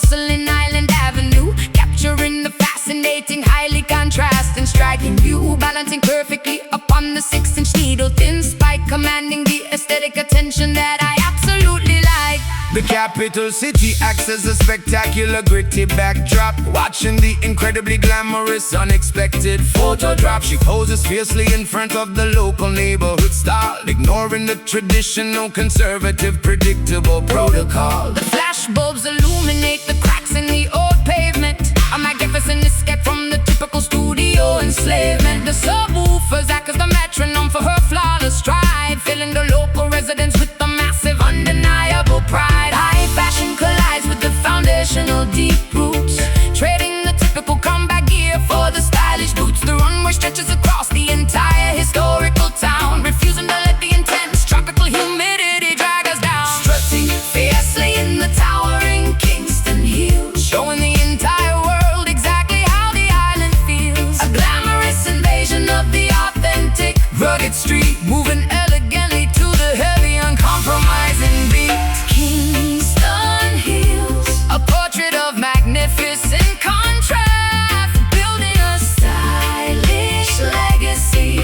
bustling Island Avenue, capturing the fascinating, highly contrasting, striking view, balancing perfectly upon the 6-inch needle, thin spike, commanding the aesthetic attention that I absolutely like. The capital city acts as a spectacular, gritty backdrop, watching the incredibly glamorous, unexpected photo drop. She poses fiercely in front of the local neighborhood style, ignoring the traditional, conservative, predictable protocol. The flashbulbs illuminate the cracks in the old pavement, a magnificent escape from the typical studio enslavement. The subwoofers act as the metronome for her flawless stride, filling the local residents with the massive, undeniable pride. High fashion collides with the foundational deep roots, trading the typical combat gear for the stylish boots. The runway stretches across the entire historical town, refusing to let the intense tropical humidity drag us down. Strutting fiercely in the towering Kingston hills, showing the entire world exactly how the island feels. A glamorous invasion of the authentic, rugged street, moving elegantly to the heavy, uncompromising beat. Kingston hills, a portrait of magnificent contrast, building a stylish legacy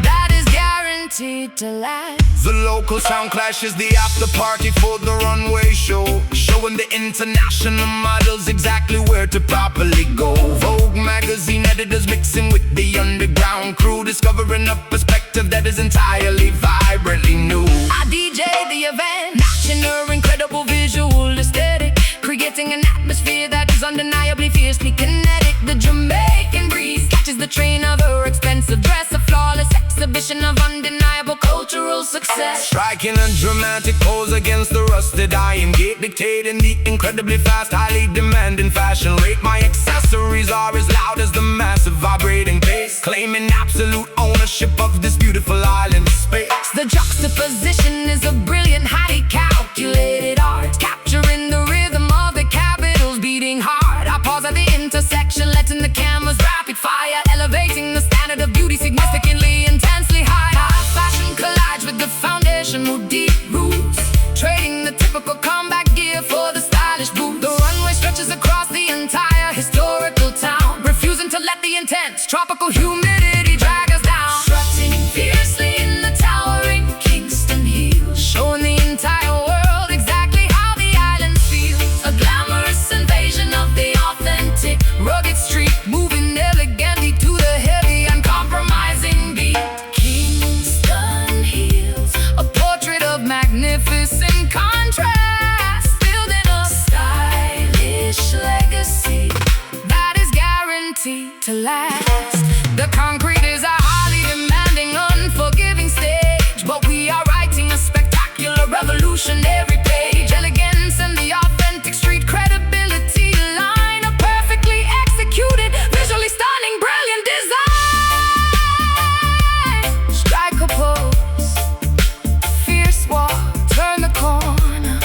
that is guaranteed to last. The local sound clashes the after party for the runway show, showing the international models exactly where to properly go. Vogue magazine editors mixing with the underground crew, discovering a perspective that is entirely vibrantly new. I DJ the event, matching her incredible visual aesthetic, creating an atmosphere that is undeniably fiercely kinetic. The Jamaican breeze catches the train of her expensive dress, a flawless exhibition of undeniable cultural success. Striking a dramatic pose against the rusted iron gate, dictating the incredibly fast, highly demanding fashion rate. My accessories are as loud as the massive vibrating bass, claiming absolute ownership of this beautiful island space. The juxtaposition is a brilliant, highly calculated art, capturing the rhythm of the capital's beating heart. I pause at the intersection, letting the cameras rapid fire, elevating the standard of beauty significantly, intensely high. High fashion collides with the foundational deep roots, trading the typical combat gear for the stylish boots. The runway stretches across the entire historical town, refusing to let the intense tropical humidity drag us down. Strutting fiercely in the towering Kingston hills, showing the entire world exactly how the island feels. A glamorous invasion of the authentic, rugged street, moving elegantly to the heavy, uncompromising beat. Kingston hills, a portrait of magnificent contrast, building a stylish legacy that is guaranteed to last. The concrete is a highly demanding, unforgiving stage, but we are writing a spectacular revolution every page. Elegance and the authentic street credibility line up perfectly executed, visually stunning, brilliant design. Strike a pose, fierce walk, turn the corner,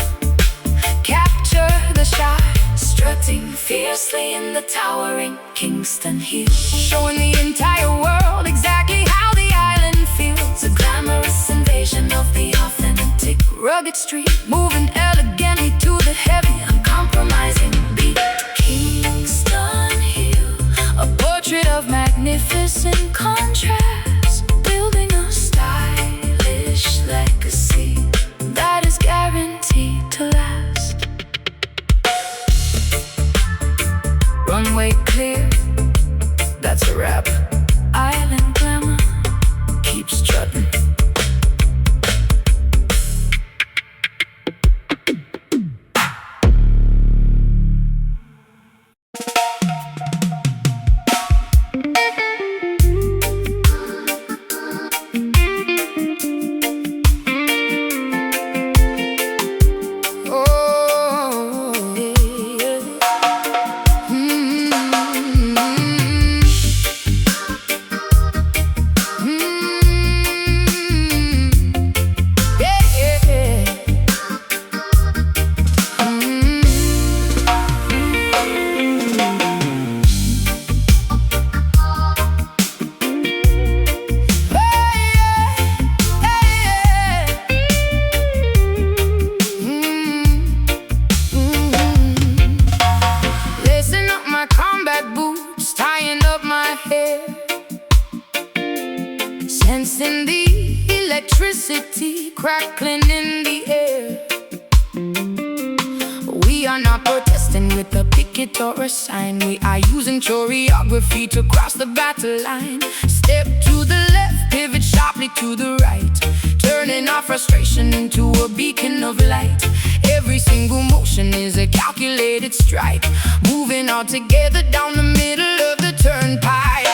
capture the shot. Strutting fiercely in the towering Kingston hills, showing the entire world exactly how the island feels. A glamorous invasion of the authentic, rugged street, moving elegantly to the heavy, uncompromising beat. Kingston hill, a portrait of magnificent contrast, building a stylish legacy that is guaranteed to last. Runway clear, that's a wrap. Island glamour, keep strutting. sensing the electricity crackling in the air. We are not protesting with a picket or a sign. We are using choreography to cross the battle line. Step to the left, pivot sharply to the right, turning our frustration into a beacon of light. Every single motion is a calculated strike, moving all together down the middle of the turnpike.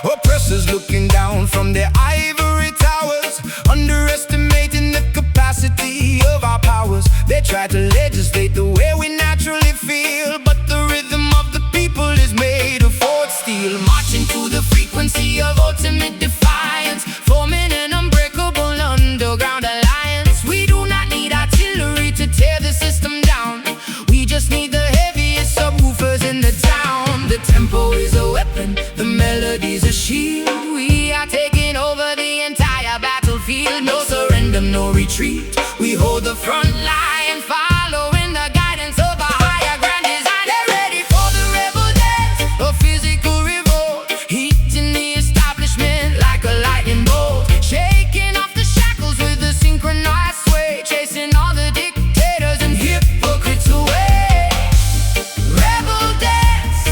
Oppressors looking down from their ivory towers, underestimating the capacity of our powers. They try to legislate the way we naturally feel, but the rhythm of the people is made of forged steel. Marching to the frequency of ultimate defiance, forming an unbreakable underground alliance. We do not need artillery to tear the system down. We just need the heaviest subwoofers in the town. The tempo is a weapon, the melody's a shield. We are taking over the entire battlefield. No surrender, no retreat. We hold the front line, following the guidance of a higher grand design. They're ready for the rebel dance, a physical revolt, heating the establishment like a lightning bolt, shaking off the shackles with a synchronized sway, chasing all the dictators and hypocrites away. Rebel dance,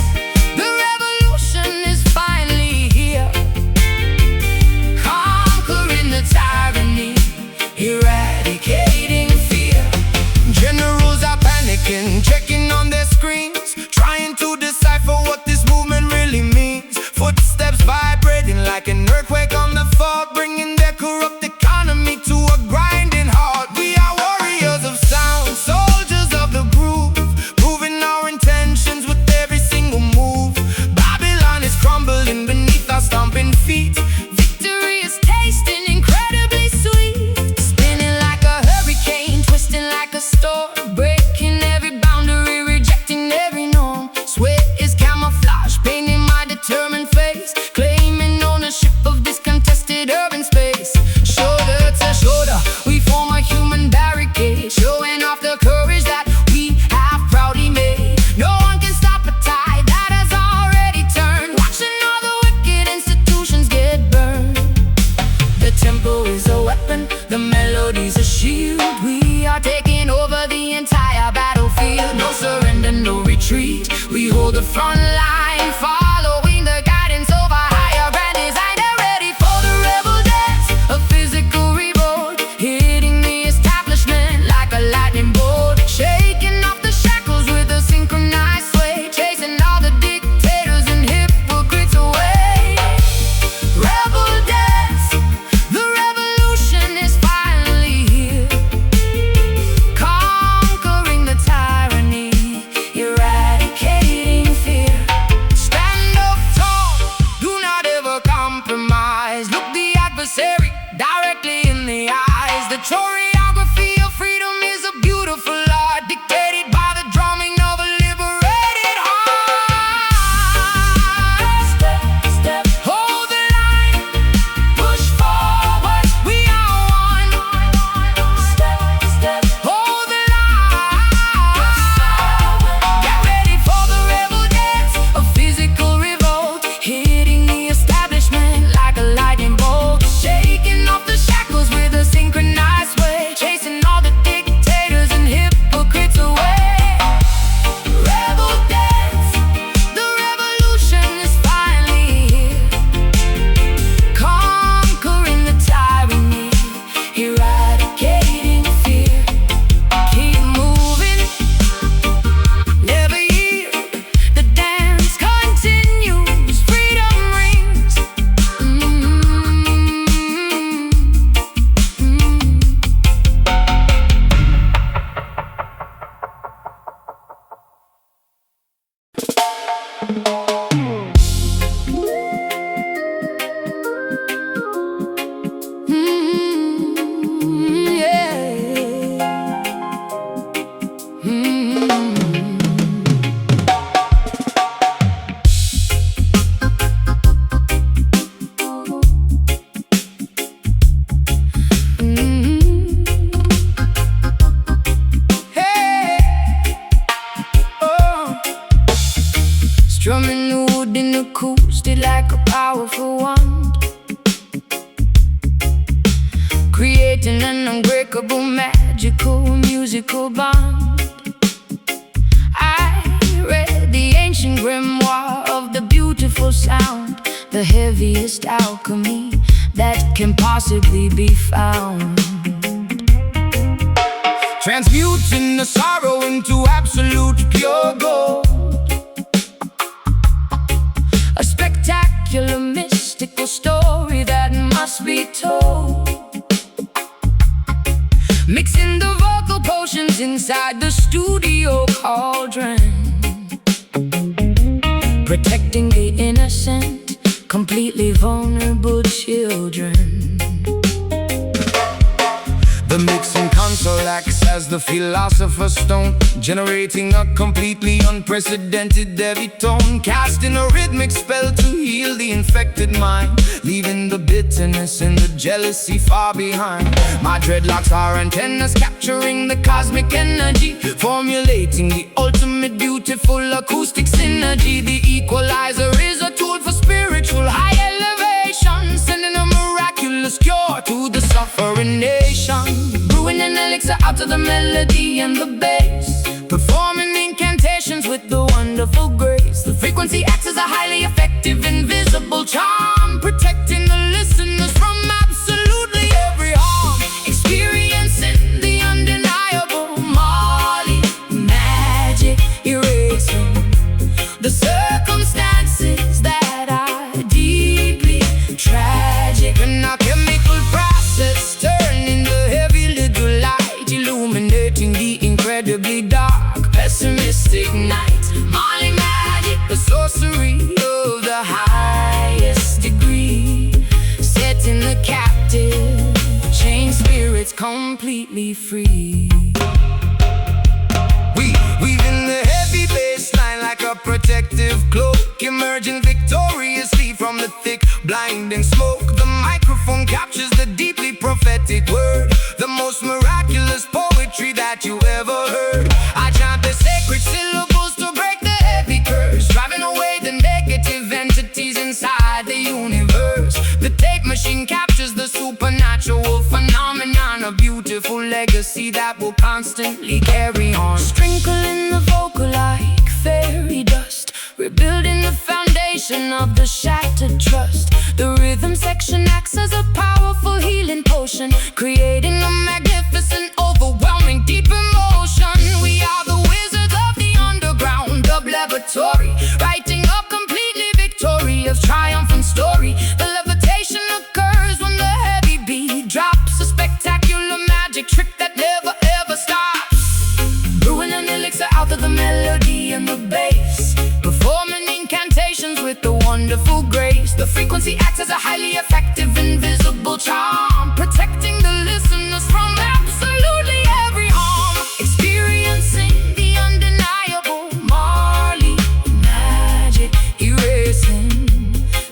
the revolution is finally here, conquering the tyranny, eradicating fear. Generals are panicking, checking on their screens, trying to decipher what this movement really means. Footsteps vibrating like an earthquake on the fall, bringing their corrupt economy to a grinding halt. We are warriors of sound, soldiers of the groove, proving our intentions with every single move. Babylon is crumbling beneath our stomping feet. Victory is tasting incredibly sweet, spinning like a hurricane, twisting like a storm, breaking every boundary, rejecting every norm. Sweat is camouflage, painting my determined face, claiming ownership of this contested urban space. Shoulder to shoulder, we form a human barricade, showing off the courage that we have proudly made. No one can stop a tide that has already turned, watching all the wicked institutions get burned. The tempo is a weapon, the melody's a shield. We are taking over the entire battlefield. No surrender, no retreat. We hold the front line, following the guidance of a higher grand design. They're ready for the rebel dance, a physical revolt, hitting the establishment like a lightning bolt, shaking off the shackles with a synchronized sway, chasing all the dictators and hypocrites away. Rebel dance, the revolution is finally here, conquering the tyranny, eradicating fear. Stand up tall, do not ever compromise. Look the adversary directly in the eyes. The choreography of freedom is a beautiful art, dictated by the drumming of a liberated heart. Step, step, hold the line, push forward, we are one. Step, step, hold the line. Get ready for the rebel dance, a physical revolt, hitting the establishment like a lightning bolt, shaking off the shackles with a synchronized way, chasing all the dictators and hypocrites away. Rebel dance, the revolution is finally here, conquering the tyranny, eradicating fear. Keep moving, never yield, the dance continues, freedom rings. Strumming the wood in acoustic like a powerful wand, creating an unbreakable, magical, musical bond. I read the ancient grimoire of the beautiful sound, the heaviest alchemy that can possibly be found. Transmuting the sorrow into absolute pure gold. A spectacular, mystical story that must be told. Mixing the vocal potions inside the studio cauldron, protecting the innocent, completely vulnerable children. The mixing console acts as the philosopher's stone, generating a completely unprecedented heavy tone, casting a rhythmic spell to heal the infected mind, leaving the bitterness and the jealousy far behind. My dreadlocks are antennas capturing the cosmic energy, formulating the ultimate beautiful acoustic synergy. The equalizer is a tool for spiritual high elevation, sending a miraculous cure to the suffering nation. Brewing an elixir out of the melody and the bass, performing incantations with the wonderful grace. The frequency acts as a highly effective, invisible charm, protecting the listeners from absolutely every harm. Experiencing the undeniable Marley magic, erasing the circumstances that are deeply tragic. And our chemical process turning the heavy little light, illuminating the incredibly dark, pessimistic night. Marley magic, The sorcery of the highest degree, setting the captive, chained spirits completely free. Weaving the heavy bass line like a protective cloak, emerging victoriously from the thick, blinding smoke. The microphone captures the deeply prophetic word, the most miraculous poetry that you ever heard. I chant the sacred syllables to break the heavy curse, driving away the negative entities inside the universe. The tape machine captures the supernatural phenomenon, a beautiful legacy that will constantly carry on. Sprinkling the vocal like fairy dust, rebuilding the foundation of the shattered trust. The rhythm section acts as a powerful healing potion, creating a magnificent, overwhelming, deep emotion. We are the wizards of the underground dub laboratory, writing a completely victorious, triumphant story. The levitation occurs when the heavy beat drops, a spectacular magic trick that never ever stops. Brewing an elixir out of the melody and the bass, performing incantations with the wonderful grace. The frequency acts as a highly effective, invisible charm, protecting the listeners from absolutely every harm. Experiencing the undeniable Marley magic, erasing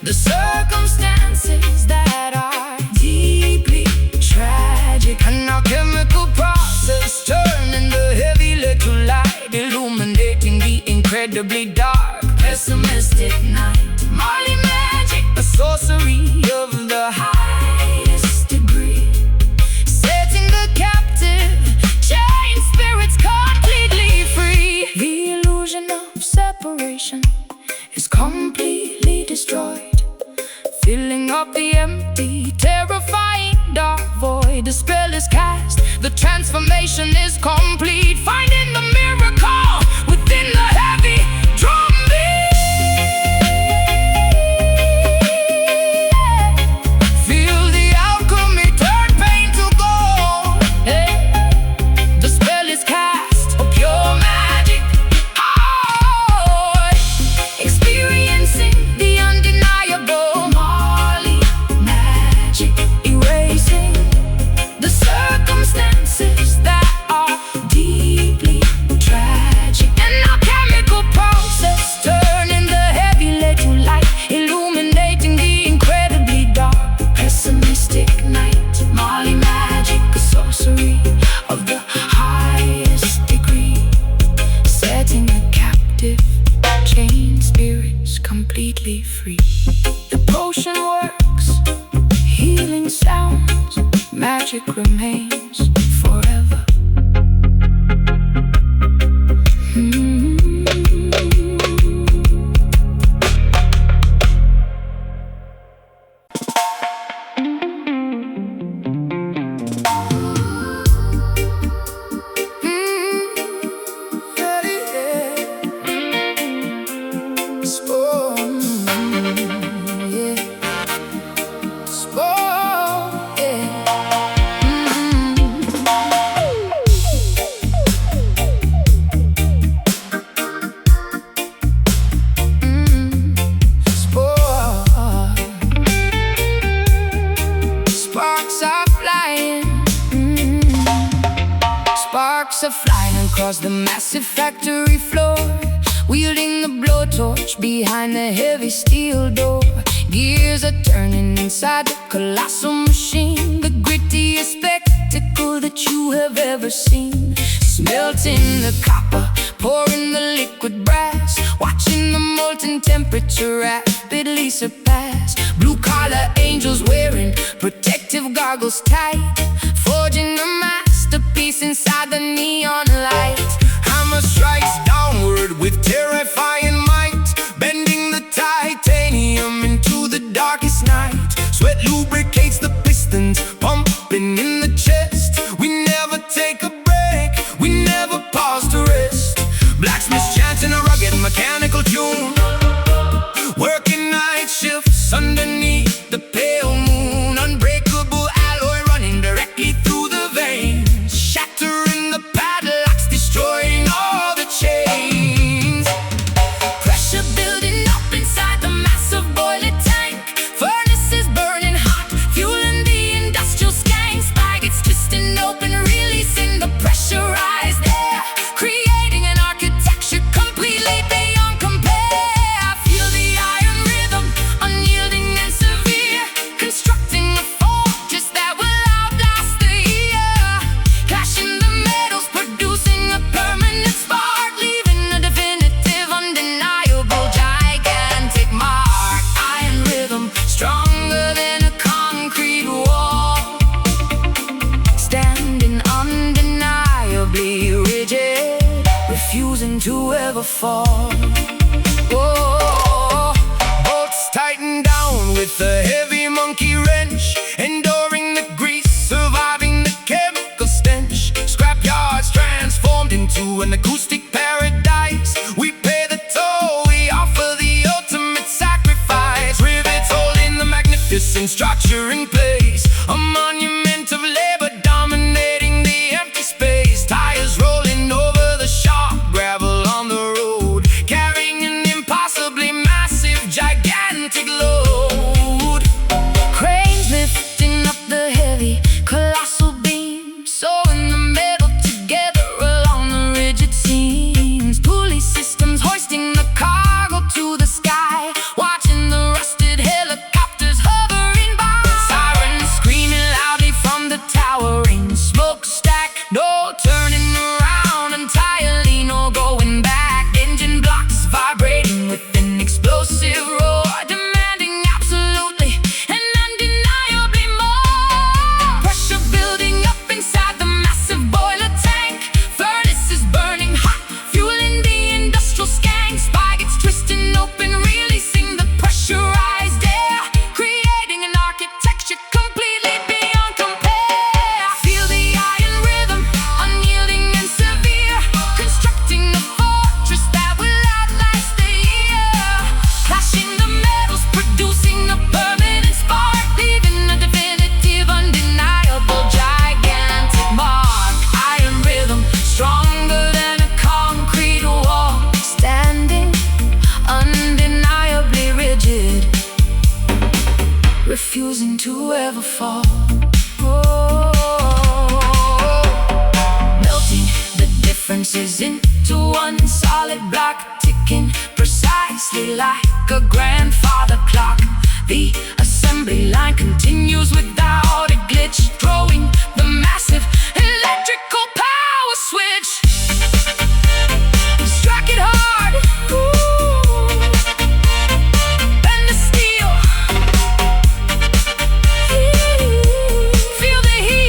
the circumstances that are deeply tragic. And our chemical process turning the heavy little light, illuminating the incredibly dark, Pessimistic night. Marley magic, the sorcery of the highest degree, setting the captive, chained spirits completely free. The illusion of separation is completely destroyed, filling up the empty, terrifying dark void. The spell is cast, the transformation is complete, finding the miracle within the heavy drum beat. Feel the alchemy turn pain to gold. The spell is cast, a pure magic. Experiencing the undeniable Marley magic, erasing the circumstances that are deeply magic remains forever. Sparks are flying across the massive factory floor, wielding the blowtorch behind the heavy steel door. Gears are turning inside the colossal machine, the grittiest spectacle that you have ever seen. Smelting the copper, pouring the liquid brass, watching the molten temperature rapidly surpass. Blue-collar angels wearing protective goggles tight, forging a masterpiece inside the neon light. Hammer strikes downward with terrifying might, bending the titanium into the darkest night. Sweat lubricates the pistons, pumping in the chest. We never take a break, we never pause to rest. Blacksmiths chanting a rugged mechanical tune, working night shifts underneath the pale moon. Unbreakable alloy running directly through the veins, shattering the padlocks, destroying all the chains. Pressure building up inside the massive boiler tank, furnaces burning hot, fueling the industrial skank. Spigots twisting open, releasing the pressurized air, creating an architecture completely beyond compare. I feel the iron rhythm, unyielding and severe, constructing a fortress that will outlast the year. Clashing the metals, producing a permanent spark, leaving a definitive, undeniable, gigantic mark. Iron rhythm, stronger than a concrete wall, standing undeniably rigid, refusing to ever fall. Oh, bolts tighten down with a heavy monkey wrench, enduring the grease, surviving the chemical stench. Scrapyards transformed into an acoustic paradise. We pay the toll, we offer the ultimate sacrifice. Rivets holding the magnificent structure in place, a monument of labor dominating the empty space. Tires rolling over the sharp gravel on the road, carrying an impossibly massive, gigantic load. Cranes lifting up the heavy, colossal beams, sewing the metal together along the rigid seams. Pulley systems hoisting the cargo to the sky, watching the rusted helicopters hovering by. Sirens screaming loudly from the towering smokestack, no turning around entirely, no going back. Engine blocks vibrating with an explosive roar, demanding absolutely and undeniably more. Pressure building up inside the massive boiler tank, furnaces burning hot, fueling the industrial skank. Spigots twisting open, releasing the pressurized air, creating an architecture completely beyond compare. Feel the iron rhythm, unyielding and severe, constructing a fortress that will outlast the year. Clashing the metals, producing a permanent spark, leaving a definitive, undeniable, gigantic mark. Iron rhythm, stronger than a concrete wall, standing undeniably rigid, refusing to ever fall. Melting the differences into one solid block, ticking precisely like a grandfather clock. The assembly line continues without a glitch, throwing the massive electrical power switch. Strike it hard, bend the steel, feel the heat.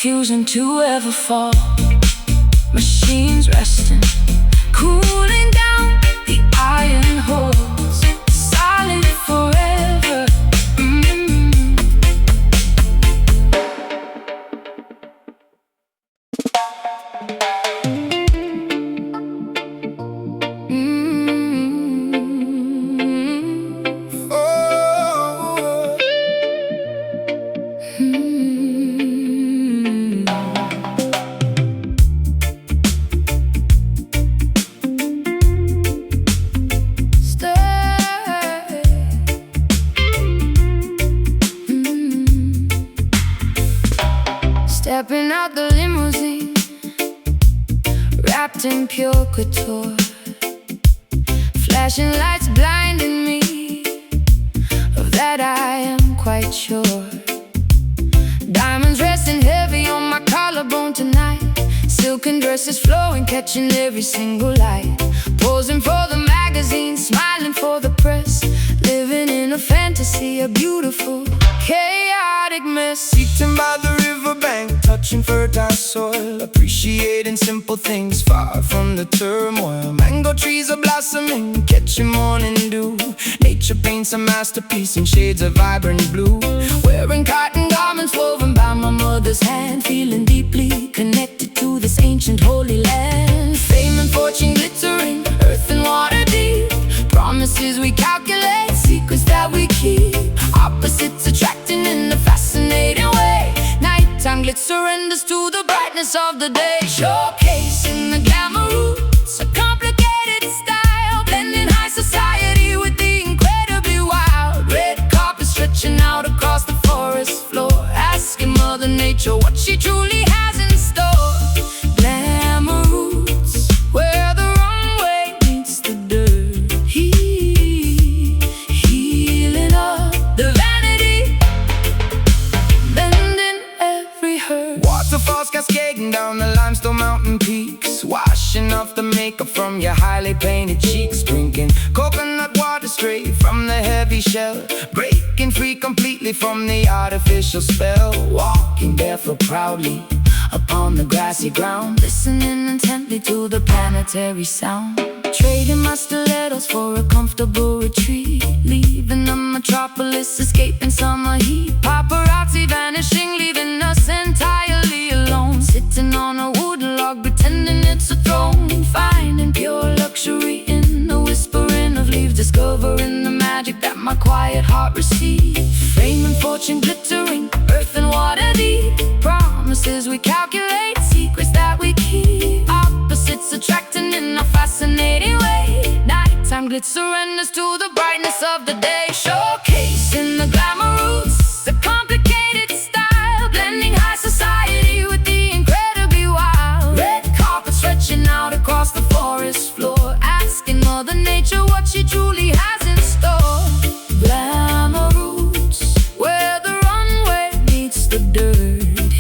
refusing to ever fall. Machines resting, cooling down the iron holes, silent forever. Stepping out the limousine, wrapped in pure couture, flashing lights blinding me, of that I am quite sure. Diamonds resting heavy on my collarbone tonight, silken dresses flowing, catching every single light, posing for the magazine, smiling for the press, living in a fantasy, a beautiful, chaotic mess. Sitting by the riverbank, touching fertile soil, appreciating simple things far from the turmoil. Mango trees are blossoming, catching morning dew. Nature paints a masterpiece in shades of vibrant blue. Wearing cotton garments woven by my mother's hand, feeling deeply connected to this ancient holy land. Fame and fortune glittering, earth and water deep, promises we calculate, secrets that we keep, opposites attracting in a fascinating way. Nighttime glitz surrenders to the brightness of the day, showcasing the glamour roots, a complicated style, blending high society with the incredibly wild. Red carpet stretching out across the forest floor, asking Mother Nature what she truly has in store. Glamour roots, where the runway meets the dirt, healing up the vanity, bending every hurt. Waterfalls cascading down the limestone mountain peaks, washing off the makeup from your highly painted cheeks. Drinking coconut water straight from the heavy shell, breaking free completely from the artificial spell. Walking barefoot proudly upon the grassy ground, Listening intently to the planetary sound, trading my stilettos for a comfortable retreat, leaving the metropolis, escaping summer heat. Paparazzi vanishing, leaving us entirely alone, Sitting on a wooden log, pretending it's a throne, finding pure luxury in the whispering of leaves, discovering the magic that my quiet heart receives. Fame and fortune glittering, earth and water deep, promises we calculate, secrets that we keep, opposites attracting in a fascinating way. Nighttime glitz surrenders to the brightness of the day, showcasing the glamour roots, the complicated style, blending high society with the incredibly wild. Red carpet stretching out across the forest floor, asking Mother Nature what she truly has in store. Glamour roots, where the runway meets the dirt,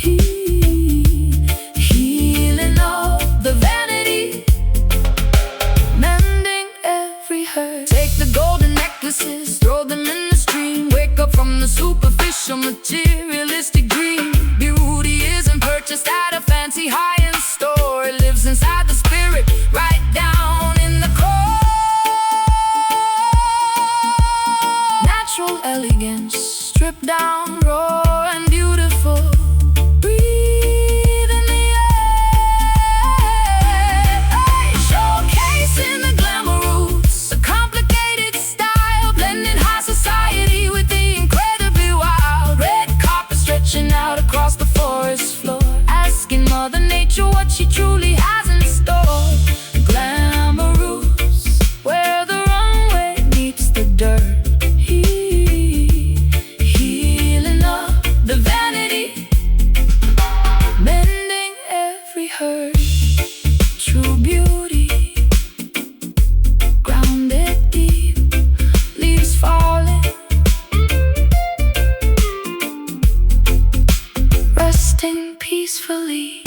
healing up the vanity, mending every hurt. Take the golden necklaces, throw them in the stream, wake up from the superficial materialistic dream. Beauty isn't purchased at a fancy high-end store, it lives inside the spirit, right down in the core. Natural elegance, stripped down, raw and beautiful, breathe in the air. Showcasing the glamour roots, a complicated style, blending high society with the incredibly wild. Red carpet stretching out across the forest floor, asking Mother Nature what she truly has in store. Glamour roots, where the runway meets the dirt, healing up the vanity, mending every hurt. True beauty, grounded deep, leaves falling, resting peacefully.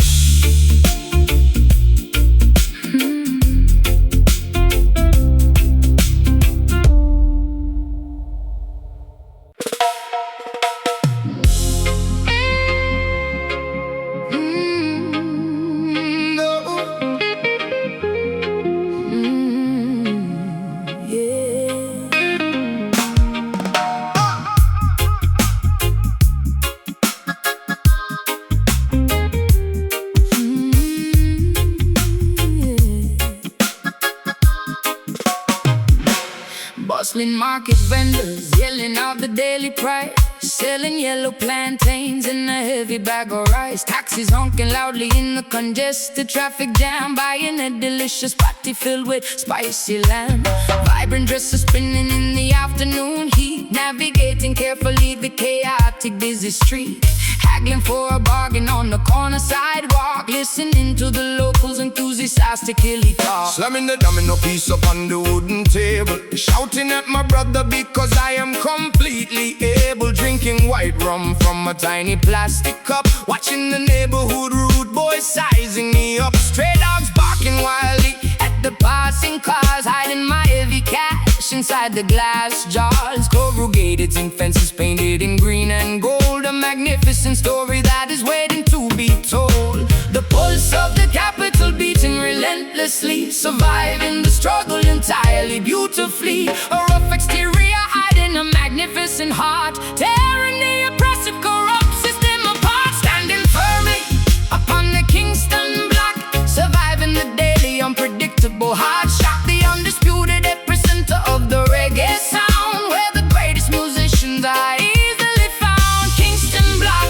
Hustling market vendors, yelling out the daily price, selling yellow plantains in a heavy bag of rice. Taxis honking loudly in the congested traffic jam, buying a delicious patty filled with spicy lamb. Vibrant dresses spinning in the afternoon heat, navigating carefully the chaotic busy street. Haggling for a bargain on the corner sidewalk, listening to the locals enthusiastically talk. Slamming the domino piece up on the wooden table, shouting at my brother because I am completely able. Drinking white rum from a tiny plastic cup, watching the neighborhood rude boys sizing me up. Stray dogs barking wildly at the passing cars, hiding my heavy cash inside the glass jars. Corrugated zinc fences painted in green and gold, a magnificent story that is waiting to be told. The pulse of the capital beating relentlessly, surviving the struggle entirely beautifully. A rough exterior hiding a magnificent heart, tearing the oppressive corrupt system apart. Standing firmly upon the Kingston block, surviving the daily unpredictable hard shock. The undisputed epicenter of the reggae sound, where the greatest musicians are easily found. Kingston block,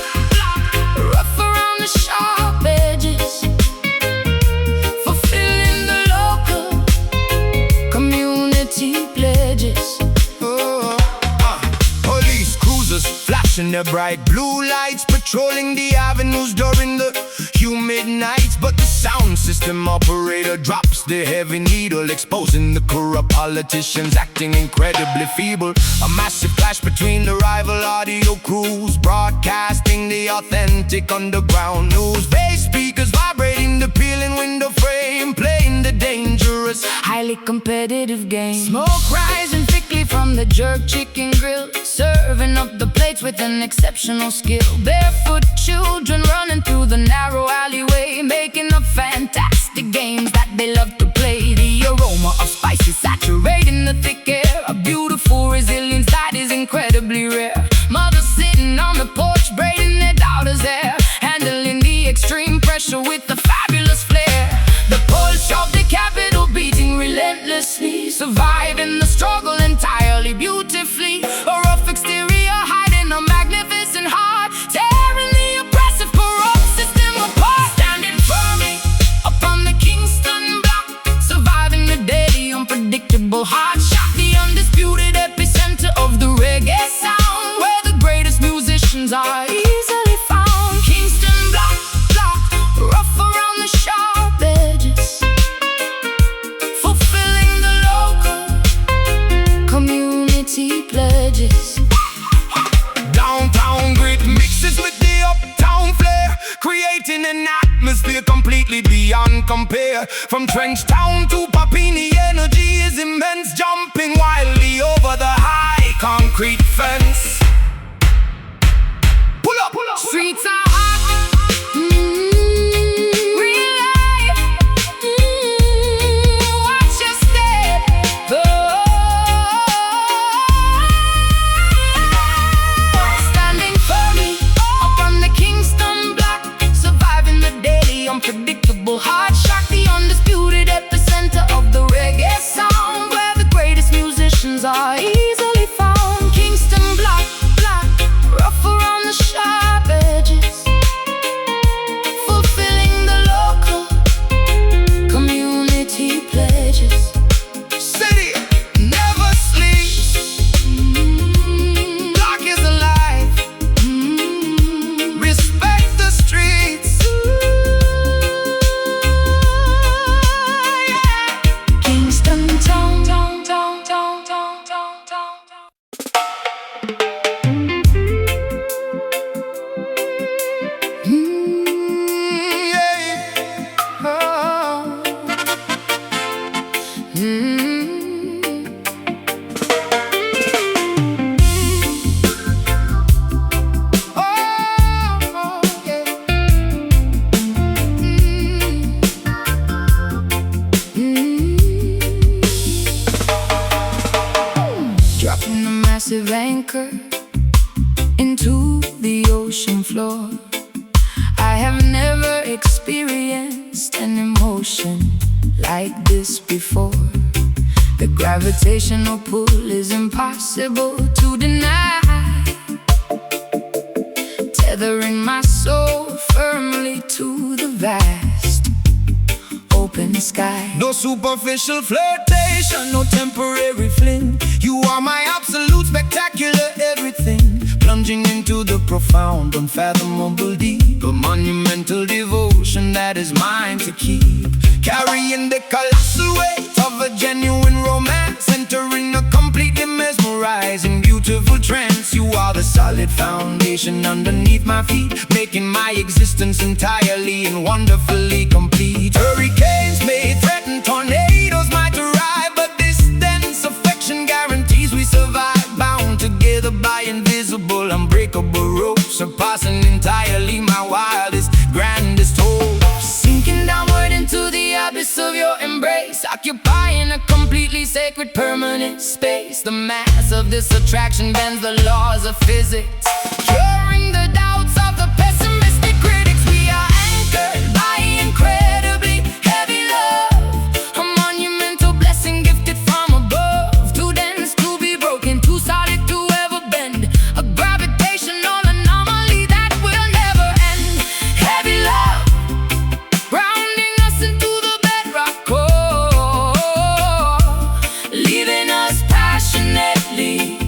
rough around the sharp edges, fulfilling the local community pledges. Police cruisers flashing their bright blue lights, patrolling the avenues during the humid nights. But the sound system operator drops the heavy needle, exposing the corrupt politicians acting incredibly feeble. A massive clash between the rival audio crews, broadcasting the authentic underground news. Bass speakers vibrating the peeling window frame, playing the dangerous, highly competitive game. Smoke rising thickly from the jerk chicken grill, serving up the plates with an exceptional skill. Barefoot children running through the narrow alleyway, making up fantastic games that they love to play. The aroma of spices saturating the thick air, a beautiful resilience that is incredibly rare. Mothers sitting on the porch braiding their daughter's hair, handling the extreme pressure with a fabulous flair. The pulse of the capital beating relentlessly, surviving the struggle entirely beautifully. A rough exterior hiding a magnificent heart, tearing the oppressive corrupt system apart. Standing firmly upon the Kingston block, surviving the daily unpredictable hard shock. The undisputed epicenter of the reggae sound, where the greatest musicians are easily found. Kingston block, rough around the sharp edges, fulfilling the local community pledges. downtown grit mixes with the uptown flair, creating an atmosphere completely beyond compare. From Trench Town to Papini, energy is immense, jumping wildly over the high concrete fence. Pull up, pull up. Streets are hot, real life, watch your step. Standing firmly upon the Kingston block, surviving the daily unpredictable hard shock. The undisputed epicenter of the reggae sound, where the greatest musicians are easily found. Kingston block, rough around the sharp edges, fulfilling the local community pledges. City never sleeps, block is alive, respect the streets. Kingston town. Dropping a massive anchor into the ocean floor. I have never experienced an emotion like this before. The gravitational pull is impossible to deny, tethering my soul firmly to the vast open sky. No superficial flirtation, no temporary fling. You are my absolute spectacular everything, plunging into the profound, unfathomable deep. A monumental devotion that is mine to keep, carrying the colossal weight of a genuine romance, entering a completely mesmerizing, beautiful trance. You are the solid foundation underneath my feet, making my existence entirely and wonderfully complete. Hurricanes may threaten, tornadoes might arrive, but this dense affection guarantees we survive, bound together by invisible, unbreakable ropes, surpassing entirely my wildest, grandest hopes. Sinking downward into the abyss of your embrace, occupying a completely sacred permanent space. The mass of this attraction bends the laws of physics, curing the doubts of the pessimistic critics. We are anchored by incredibly heavy love, a monumental blessing gifted from above, too dense to be broken, too solid to ever bend, a gravitational anomaly that will never end. Heavy love, grounding us into the bedrock core, leaving us passionately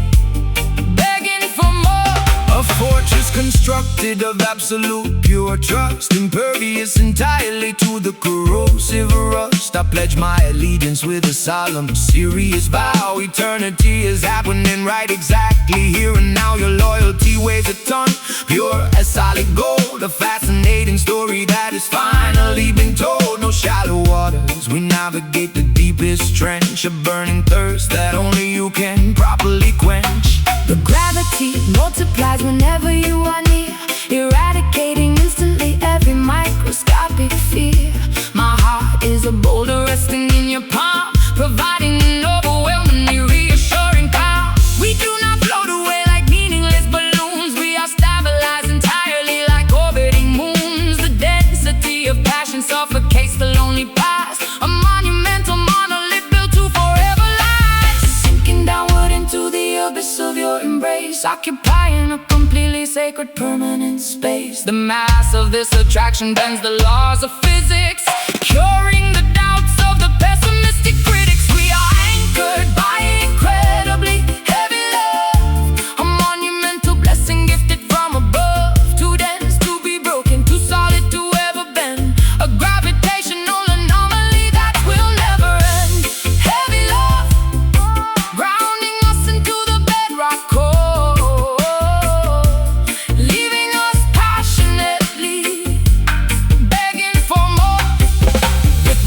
begging for more. A fortress constructed of absolute pure trust, impervious entirely to the corrosive rust. I pledge my allegiance with a solemn, serious vow. Eternity is happening right exactly here and now. Your loyalty weighs a ton, pure as solid gold, a fascinating story that has finally been told. No shallow waters, we navigate the deepest trench, a burning thirst that only you can properly quench. The gravity multiplies whenever you are near, eradicating instantly every microscopic fear. My heart is a boulder resting in your palm, providing an overwhelmingly reassuring calm. We do not float away like meaningless balloons, we are stabilized entirely like orbiting moons. The density of passion suffocates the lonely past, a monumental monolith built to forever last. Sinking downward into the abyss of your embrace, occupying a completely sacred permanent space. The mass of this attraction bends the laws of physics, curing the doubts of the pessimistic critics. We are anchored by incredibly heavy love, a monumental blessing gifted from above, too dense to be broken, too solid to ever bend, a gravitational anomaly that will never end. Heavy love, grounding us into the bedrock core, leaving us passionately begging for more. With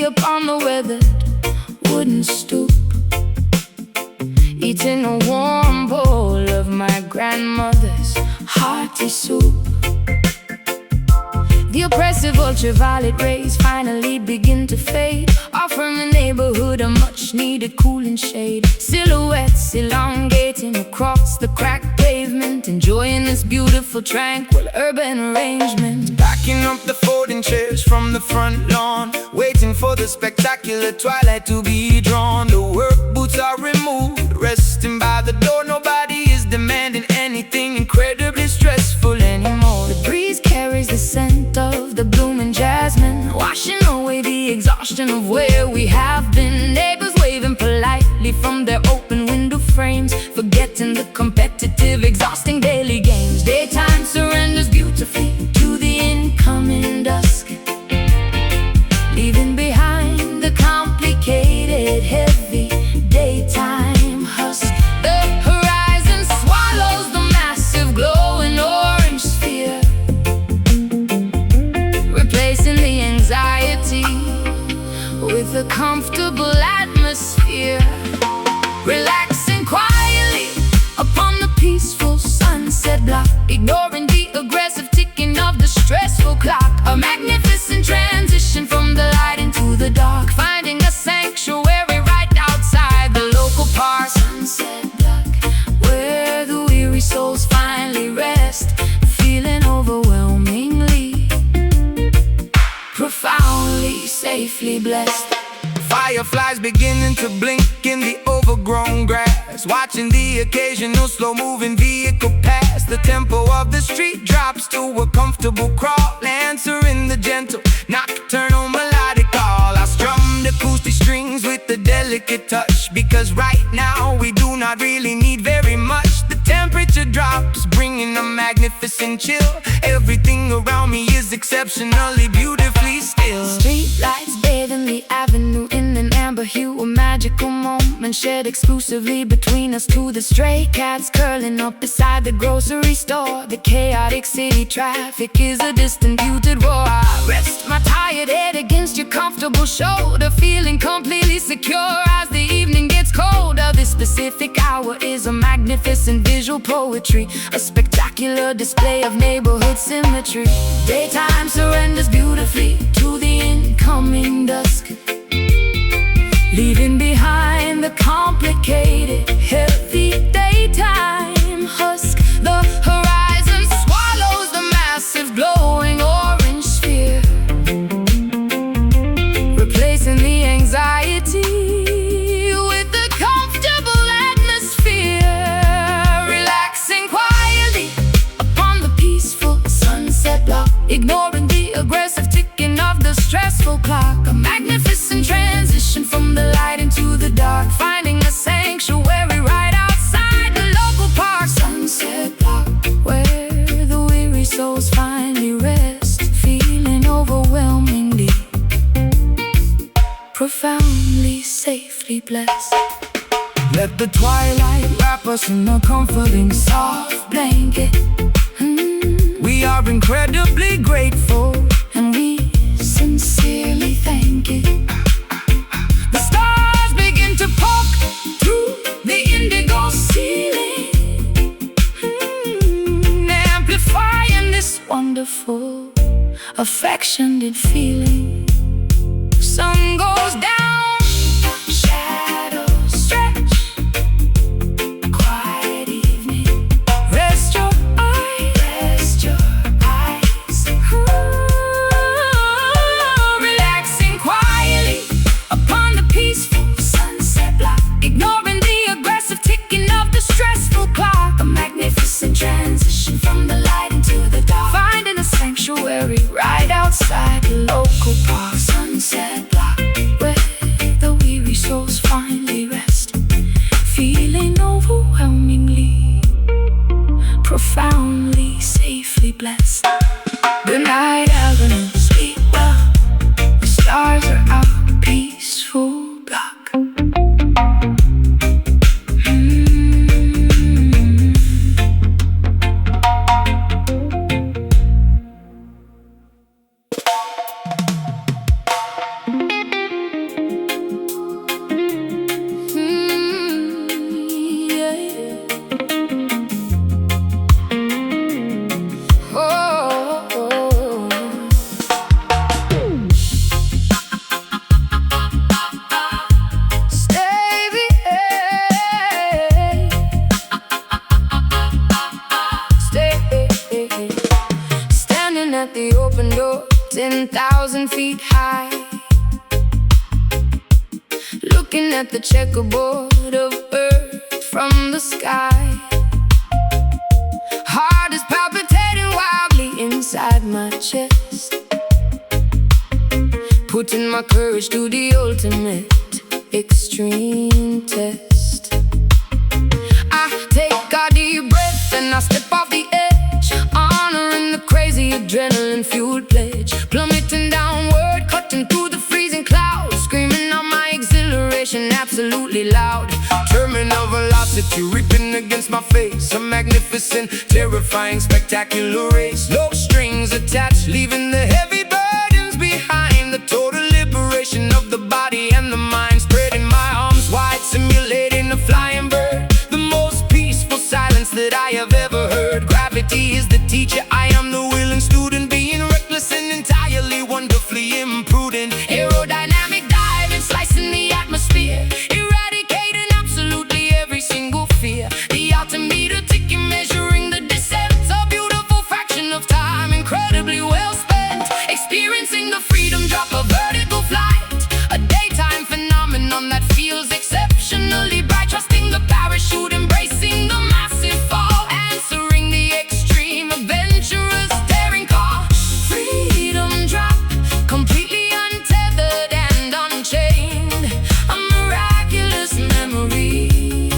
upon the weathered wooden stoop, eating a warm bowl of my grandmother's hearty soup. The oppressive ultraviolet rays finally begin to fade, offering the neighborhood a much-needed cooling shade. Silhouettes elongating across the cracked pavement, enjoying this beautiful, tranquil urban arrangement. Backing up the folding chairs from the front lawn, waiting for the spectacular twilight to be drawn. The work boots are removed, resting by the door. Nobody is demanding anything incredibly stressful anymore. The breeze carries the scent of the blooming jasmine, washing away the exhaustion of where we have been. Neighbors waving politely from their open window frames, forgetting the competitive, exhausting daily games. Daytime surrenders beautifully to the incoming dusk, leaving behind the complicated, heavy daytime husk. The horizon swallows the massive glowing orange sphere, replacing the anxiety with a comfortable atmosphere. Relaxing quietly upon the peaceful sunset block, ignoring the aggressive ticking of the stressful clock. A magnificent transition from the light into the dark, finding a sanctuary right outside the local park. Sunset block, where the weary souls finally rest, feeling overwhelmingly, profoundly, safely blessed. Fireflies beginning to blink in the overgrown grass, watching the occasional slow-moving vehicle pass. The tempo of the street drops to a comfortable crawl, answering the gentle nocturnal melodic call. I strum the acoustic strings with a delicate touch, because right now we do not really need very much. The temperature drops, bringing a magnificent chill. Everything around me is exceptionally beautifully still. Street lights bathing the avenue in an amber hue, a magical moment shared exclusively between us two. The stray cats curling up beside the grocery store. The chaotic city traffic is a distant muted roar. I rest my tired head against your comfortable shoulder, feeling completely secure as the evening gets colder. This specific hour is a magnificent visual poetry, a spectacular display of neighborhood symmetry. Daytime surrenders beautifully to the incoming dusk, leaving behind the complicated, heavy daytime husk. The horizon swallows the massive glowing orange sphere, replacing the anxiety with a comfortable atmosphere. Relaxing quietly upon the peaceful sunset block, ignoring the aggressive ticking of the stressful clock. A magnificent transition from the light into the dark, finding a sanctuary right outside the local park. Sunset block, where the weary souls finally rest, feeling overwhelmingly, profoundly, safely blessed. Let the twilight Wrap us in a comforting soft blanket. We are incredibly grateful, And we sincerely thank it. the stars begin to poke Through the indigo ceiling, amplifying this wonderful, affectionate feeling. sun goes down, Shadows stretch, quiet evening. rest your eyes, Rest your eyes, relaxing quietly upon the peaceful sunset block, ignoring the aggressive ticking of the stressful clock. a magnificent transition from the light into the dark, Finding a sanctuary right outside the local park. 1,000 feet high, looking at the checkerboard of earth from the sky. Heart is palpitating wildly inside my chest, putting my courage to the ultimate extreme test. I take a deep breath and I step off the edge, honoring the crazy adrenaline-fueled pledge. Plummeting downward, cutting through the freezing clouds, screaming out my exhilaration absolutely loud. Terminal velocity ripping against my face, a magnificent, terrifying, spectacular race. No strings attached, leaving the heavy burdens behind. The total liberation of the body and the mind, spreading my arms wide, simulating a flying bird. The most peaceful silence that I have ever heard. Gravity is the teacher, I am the willing student, being reckless and entirely wonderfully imprudent. Aerodynamic diving, slicing the atmosphere, eradicating absolutely every single fear. The altimeter ticking, measuring the descent, a beautiful fraction of time, incredibly well spent. Experiencing the freedom drop, a vertical flight, a daytime phenomenon that feels exceptionally bright. Trusting the parachute, embracing the massive fall, answering the extreme, adventurous, daring call. Freedom drop, completely untethered and unchained, a miraculous memory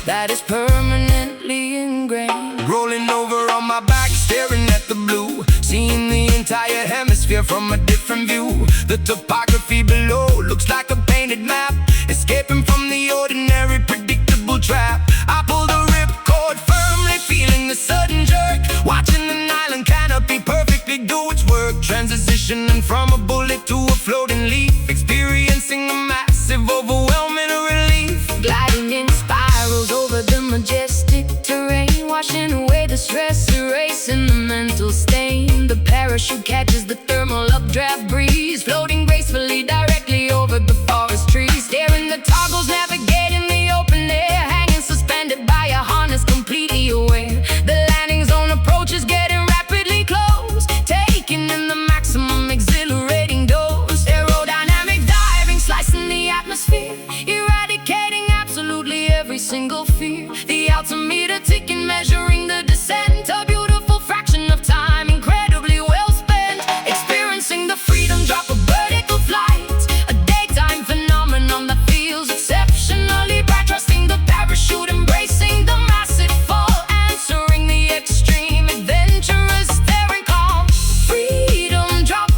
that is permanently ingrained. Rolling over on my back, staring at the blue, seeing the entire hemisphere from a different view. The topography below looks like a painted map, escaping from the ordinary, predictable trap. I pull the ripcord firmly, feeling the sudden jerk, watching an island canopy perfectly do its work, transitioning from a bullet to a floating leaf, experiencing a massive, overwhelming relief. Gliding in spirals over the majestic terrain, washing away the stress, erasing the mental stain. The parachute catches the thermal updraft breeze, floating gracefully directly over the forest trees. Staring the toggles, navigating the open air, hanging suspended by a harness, completely aware. The landing zone approaches, getting rapidly close, taking in the maximum exhilarating dose. Aerodynamic diving, slicing the atmosphere, eradicating absolutely every single fear. The altimeter ticking, measuring the descent, a beautiful fraction of time, incredibly well spent. Experiencing the freedom drop, a vertical flight, a daytime phenomenon that feels exceptionally bright. Trusting the parachute, embracing the massive fall, answering the extreme, adventurous, daring call. Freedom drop,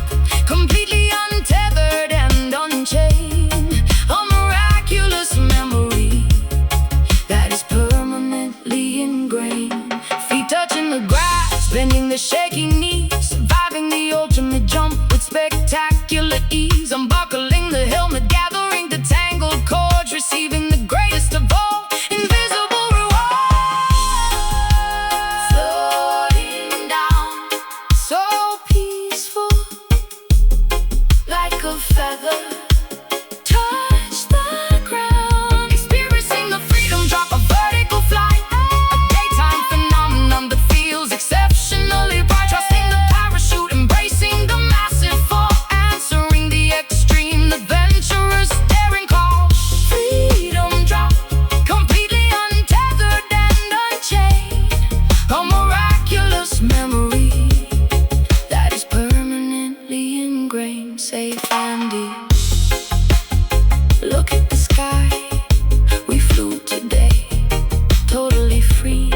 completely untethered and unchained, a miraculous memory that is permanently ingrained. Feet touching the grass, bending the shaking knees, surviving the ultimate jump with spectacular ease. Unbuckling the helmet, gathering the tangled cords, receiving the greatest of all, invisible reward. Floating down, so peaceful, like a feather, touch the ground. Experiencing the freedom drop, a vertical flight, a daytime phenomenon that feels exceptionally bright. Trusting the parachute, embracing the massive fall, answering the extreme, adventurous, daring call. Freedom drop, completely untethered and unchained, a miraculous memory that is permanently ingrained, safe and deep. Look at the sky, we flew today, totally free.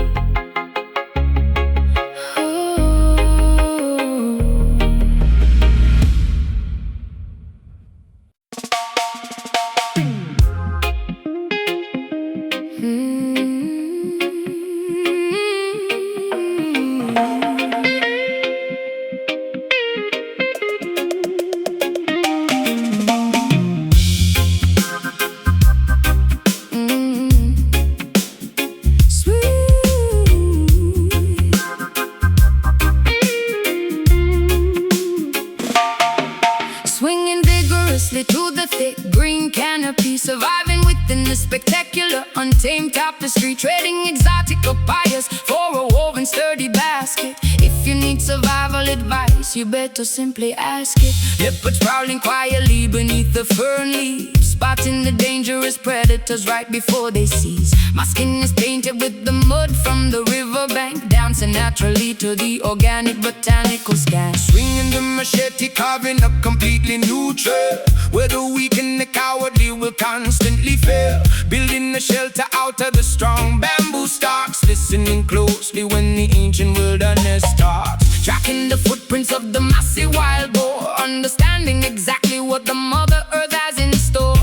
Swinging vigorously to the thick green canopy, surviving within the spectacular, untamed tapestry, treading exotic papayas for a woven sturdy basket. If you need survival advice, you better simply ask it. Leopards prowling quietly beneath the fern leaves, spotting the dangerous predators right before they seize. My skin is painted with the mud from the riverbank, dancing naturally to the organic botanical scan. Swinging the machete, carving a completely new trail, where the weak and the cowardly will constantly fail. Building a shelter out of the strong bamboo stalks, listening closely when the ancient wilderness talks. Tracking the footprints of the massive wild boar, understanding exactly what the Mother Earth has in store.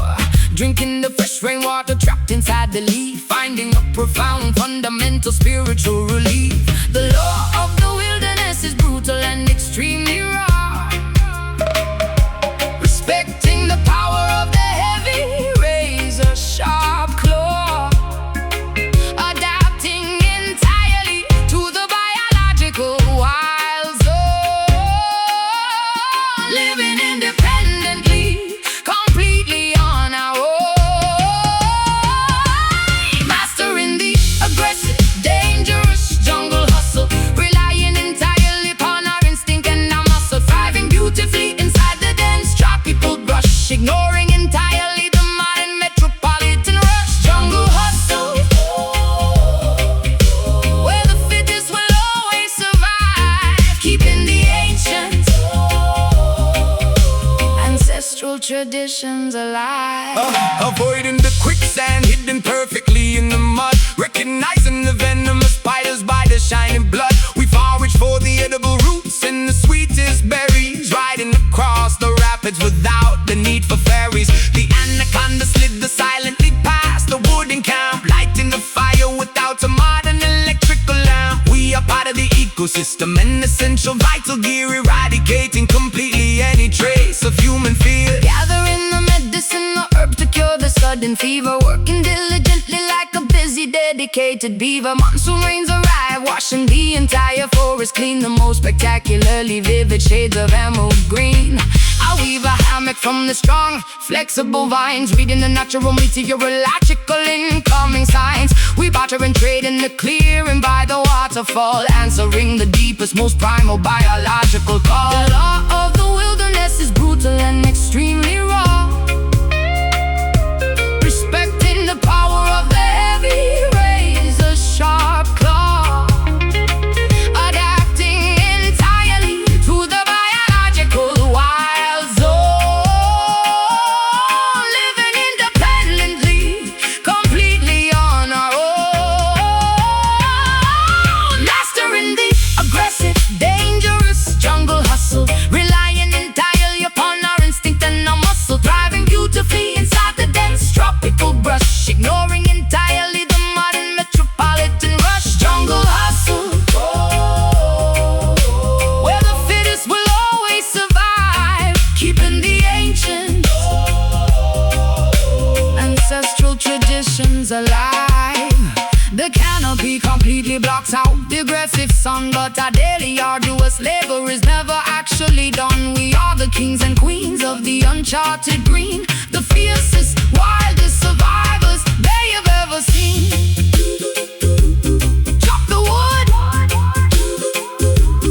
Drinking the fresh rainwater trapped inside the leaf, finding a profound fundamental spiritual relief. The law of the wilderness is brutal and extremely raw, respecting the power of the heavy razor sharp claw, adapting entirely to the biological wild zone, living independently, completely on our own, mastering the aggressive, dangerous jungle hustle, relying entirely upon our instinct and our muscle, thriving beautifully inside the dense tropical brush, ignoring entirely the modern metropolitan rush. Jungle hustle, where the fittest will always survive, keeping the ancient ancestral traditions alive. Avoiding the quicksand, hidden perfectly in the mud, recognizing the venomous spiders by the shining blood. We forage for the edible roots and the sweetest berries, riding across the rapids without the need for ferries. The anaconda slid the silently past the wooden camp, lighting the fire without a modern electrical lamp. We are part of the ecosystem, an essential vital gear, eradicating completely any trace of human fear. Gathering the medicine, the herb to cure the sudden fever, working diligently like a busy, dedicated beaver. Monsoon rains arrive, washing the entire forest clean, the most spectacularly vivid shades of emerald green. I weave a hammock from the strong, flexible vines, reading the natural meteorological incoming signs. We barter and trade in the clearing by the waterfall, answering the deepest, most primal biological call. The law of the wilderness is brutal and extremely raw, respecting the power of the heavy razor sharp claw, adapting entirely to the biological wild zone, living independently, completely on our own, mastering the aggressive, dangerous jungle hustle, relying entirely upon our instinct and our muscle, thriving beautifully inside the dense tropical brush, ignoring entirely the modern metropolitan rush. Jungle hustle, where the fittest will always survive, keeping the ancient ancestral traditions alive. The canopy completely blocks out the aggressive sun, but our daily arduous labor is never actually done. We are the kings and queens of the uncharted green, the fiercest, wildest survivors they have ever seen. Chop the wood,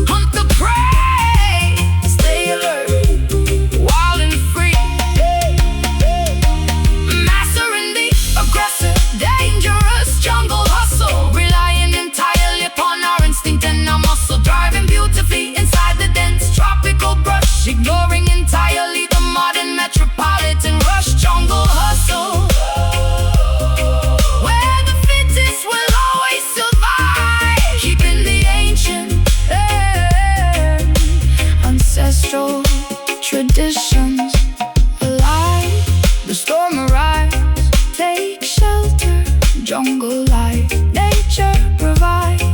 hunt the prey, stay alert, wild and free, mastering the aggressive, dangerous jungle hustle, relying entirely upon our instinct and our muscle, driving beautifully inside the dense tropical brush, ignoring entirely the modern metropolitan rush. Jungle hustle, where the fittest will always survive, keeping the ancient ancestral traditions alive. The storm arrives, take shelter, jungle life, nature provides.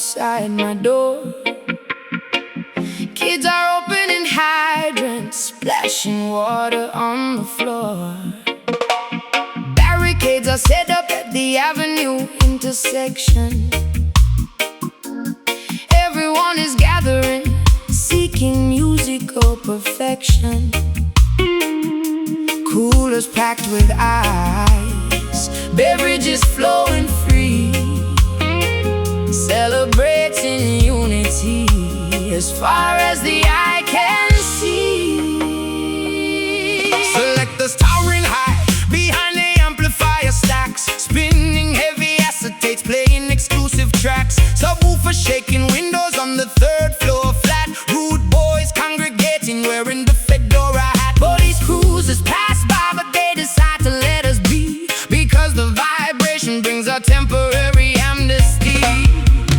outside my door. Kids are opening hydrants, splashing water on the floor. Barricades are set up at the avenue intersection. Everyone is gathering, seeking musical perfection. Coolers packed with ice, beverages flowing free, celebrating unity as far as the eye can see. Selectors towering high behind the amplifier stacks, spinning heavy acetates, playing exclusive tracks. Subwoofer shaking windows on the third floor flat. Rude boys congregating wearing the fedora hat. Police cruisers pass by but they decide to let us be, because the vibration brings a temporary amnesty.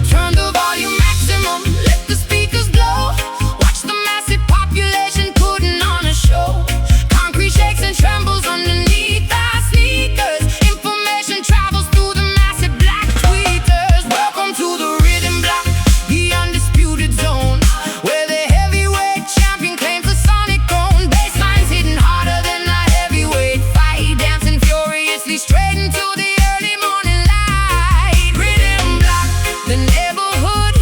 Turn the volume maximum, let the speakers blow. Watch the massive population putting on a show. Concrete shakes and trembles underneath our sneakers. Information travels through the massive black tweeters. Welcome to the rhythm block, the undisputed zone, where the heavyweight champion claims the sonic throne. Basslines hitting harder than a heavyweight fight, dancing furiously straight into the early morning light. Rhythm block, the neighborhood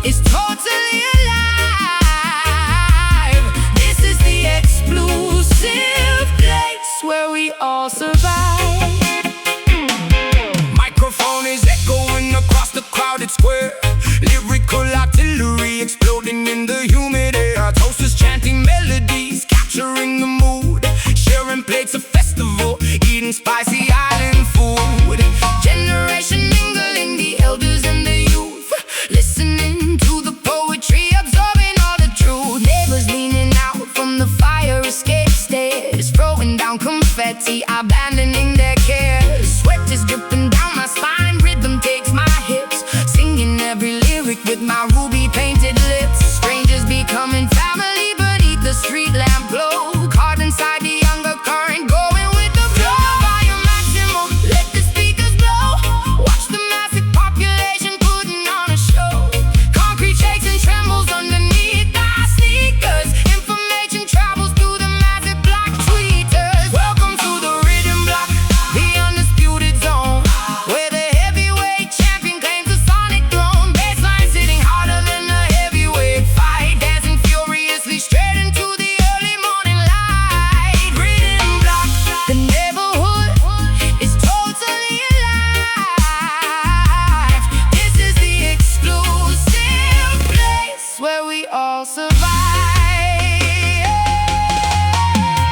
is totally alive. This is the exclusive place where we all survive. Microphone is echoing across the crowded square. Lyrical artillery exploding in the humid air. Toasters chanting melodies, capturing the mood. Sharing plates of festival, eating spicy island food. Generation mingling, the elders and the youth, listening to the poetry, absorbing all the truth. Neighbors leaning out from the fire escape stairs, throwing down confetti, abandoning their cares. Sweat is dripping down my spine, rhythm takes my hips, singing every lyric with my ruby painted lips. Strangers becoming family beneath the street lamp glow, caught inside the undercurrent, going with the flow. Volume maximum, let the speakers blow. Watch the massive population putting on a show. Concrete shakes and trembles underneath our sneakers. Information travels through the massive black tweeters. Welcome to the rhythm block, the undisputed zone, where the heavyweight champion claims the sonic throne. Basslines hitting harder than a heavyweight fight, dancing furiously straight into the early morning light. Rhythm block, the neighborhood is totally alive. This is the exclusive place where we all survive.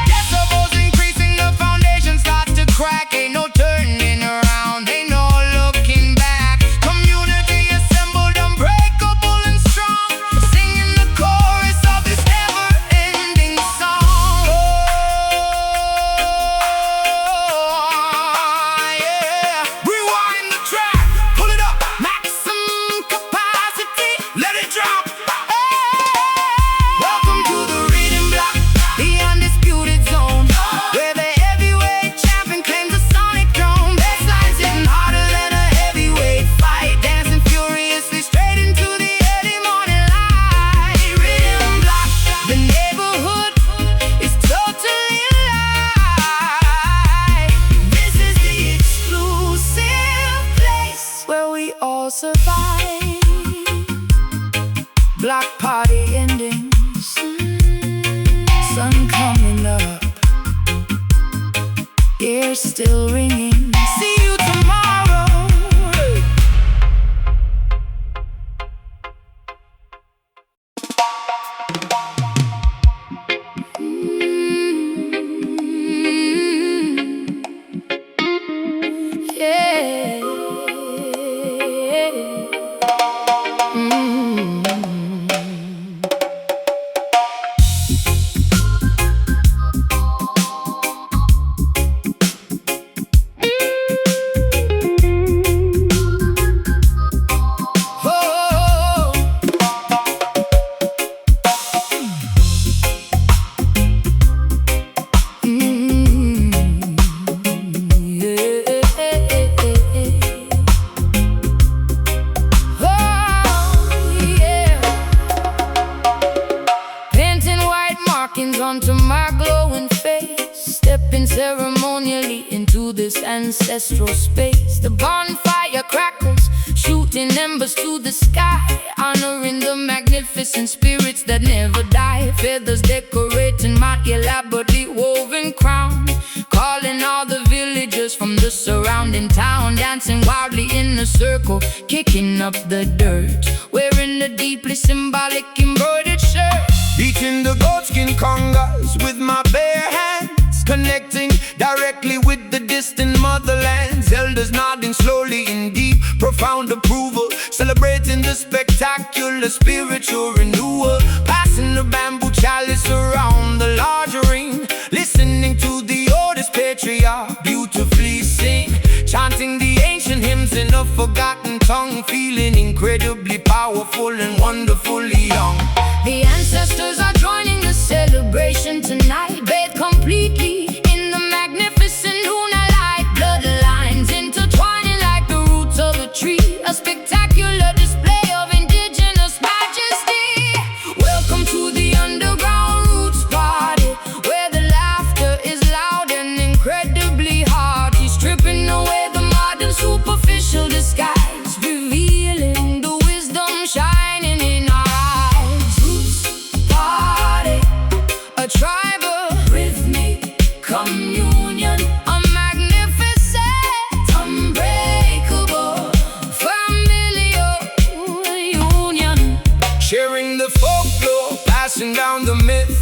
Decibels increasing, the foundation starts to crack. Ain't no turning around, ain't no looking back. Community assembled, unbreakable and strong, singing the chorus of this never-ending song. Oh, yeah. Rewind the track, pull it up, maximum capacity, let it drop. Welcome to the rhythm block, the undisputed zone, where the heavyweight champion claims the sonic throne. Basslines hitting harder than a heavyweight fight, dancing furiously straight into the early morning light. Rhythm block, the neighborhood is totally alive. This is the exclusive place where we all survive. Block party endings, sun coming up, ears still ringing. See you tomorrow. Yeah. sparkings onto my glowing face, stepping ceremonially into this ancestral space. The bonfire crackles, shooting embers to the sky, honoring the magnificent spirits that never die. Feathers decorating my elaborately woven crown, calling all the villagers from the surrounding town, dancing wildly in a circle, kicking up the dirt, wearing a deeply symbolic embroidered shirt. Beating the goatskin congas with my bare hands, connecting directly with the distant motherlands. Elders nodding slowly in deep, profound approval, celebrating the spectacular spiritual renewal. Passing the bamboo chalice around the large ring, listening to the oldest patriarch beautifully sing, chanting the ancient hymns in a forgotten tongue, feeling incredibly powerful and wonderfully young. The ancestors are joining the celebration tonight, bathed completely in the magnificent lunar light. Bloodlines intertwining like the roots of a tree, a spectacular display of indigenous majesty. Welcome to the underground roots party, where the laughter is loud and incredibly hearty, stripping away the modern superficial disguise, revealing the wisdom shining in our eyes. Roots party, a tribal rhythmic communion, a magnificent, unbreakable, familial union. Sharing the folklore, passing down the myth,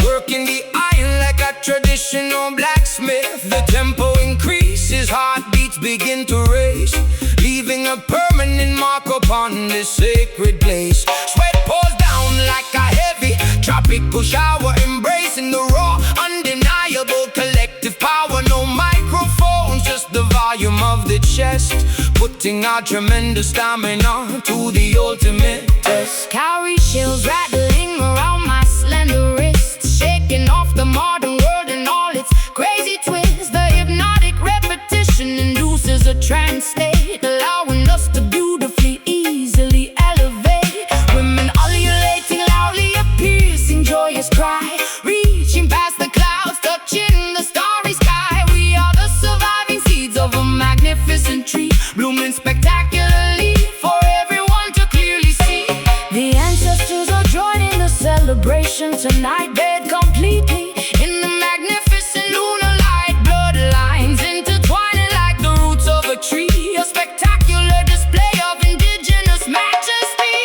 working the iron like a traditional blacksmith. The tempo increases, heartbeats begin to race, leaving a permanent mark upon this sacred place. Sweat pours down like a heavy tropical shower, embracing the raw, undeniable collective power. No microphones, just the volume of the chest, putting our tremendous stamina to the ultimate test. Cowrie shells rattling around my slender wrists, shaking off the modern world and all its crazy twists. The hypnotic repetition induces a trance state, allowing us to beautifully, easily elevate. Women ululating loudly, a piercing, joyous cry, reaching past the clouds, touching the starry sky. We are the surviving seeds of a magnificent tree, blooming spectacularly for everyone to clearly see. The ancestors are joining the celebration tonight, bathed completely in the magnificent lunar light. Bloodlines intertwining like the roots of a tree, a spectacular display of indigenous majesty.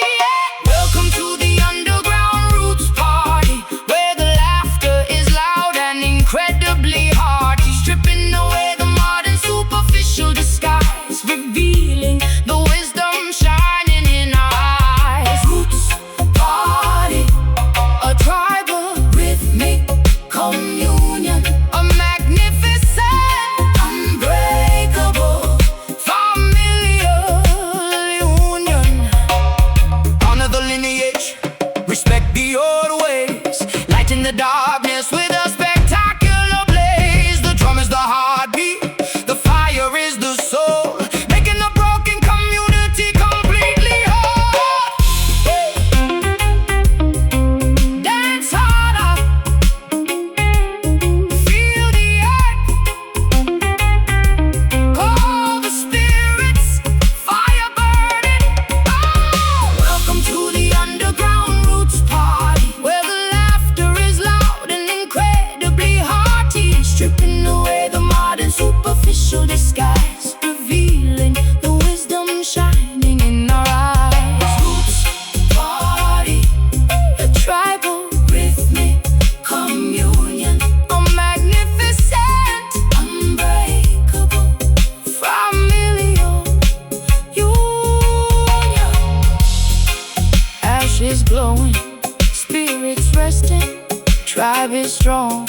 Welcome to the underground roots party, where the laughter is loud and incredibly hearty, stripping away the modern superficial disguise, revealing the wisdom shining in our eyes. Roots party, a tribal rhythmic communion, a magnificent, unbreakable, familial union. Honor the lineage, respect the old ways, lighten the darkness with a spectacular blaze. The drum is the heartbeat, the fire is the soul, making a broken community completely whole. Dance harder, feel the earth, call the spirits, fire burning. Oh! Welcome to the underground roots party, where the laughter is loud and incredibly hearty, stripping away the modern superficial disguise, revealing the wisdom shining in our eyes. Roots party, a tribal rhythmic communion, a magnificent, unbreakable, familial union. Ashes glowing, spirits resting, tribe is strong,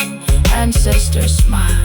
ancestors smile.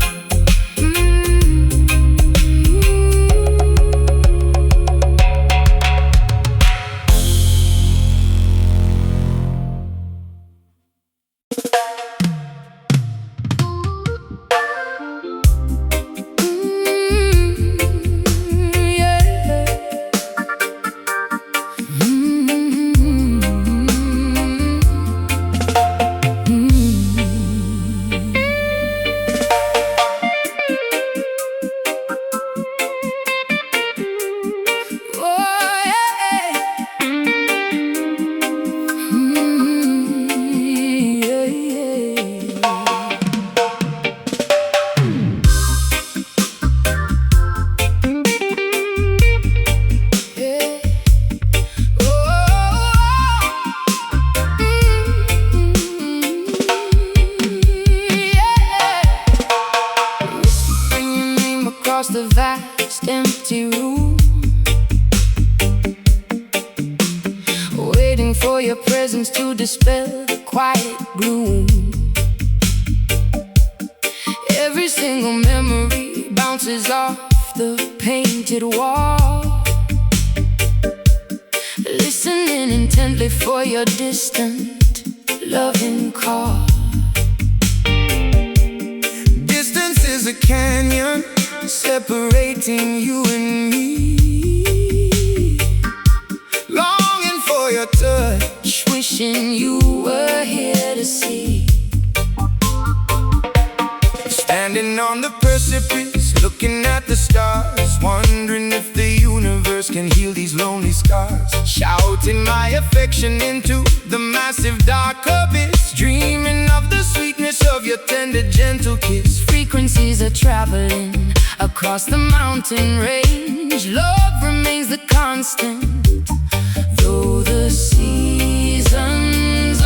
last empty room, waiting for your presence to dispel the quiet gloom. Every single memory bounces off the painted wall, listening intently for your distant loving call. Distance is a canyon separating you and me, longing for your touch, wishing you were here to see. Standing on the precipice, looking at the stars, wondering if the universe can heal these lonely scars. Shouting my affection into the massive dark abyss, dreaming of the sweetness of your tender, gentle kiss. Frequencies are traveling across the mountain range. Love remains the constant, though the seasons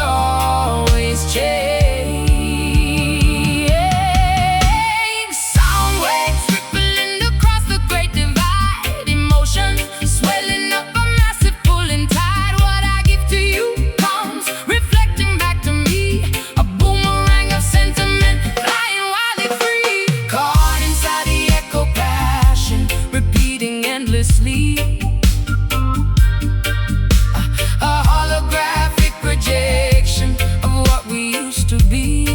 always change. A holographic projection of what we used to be,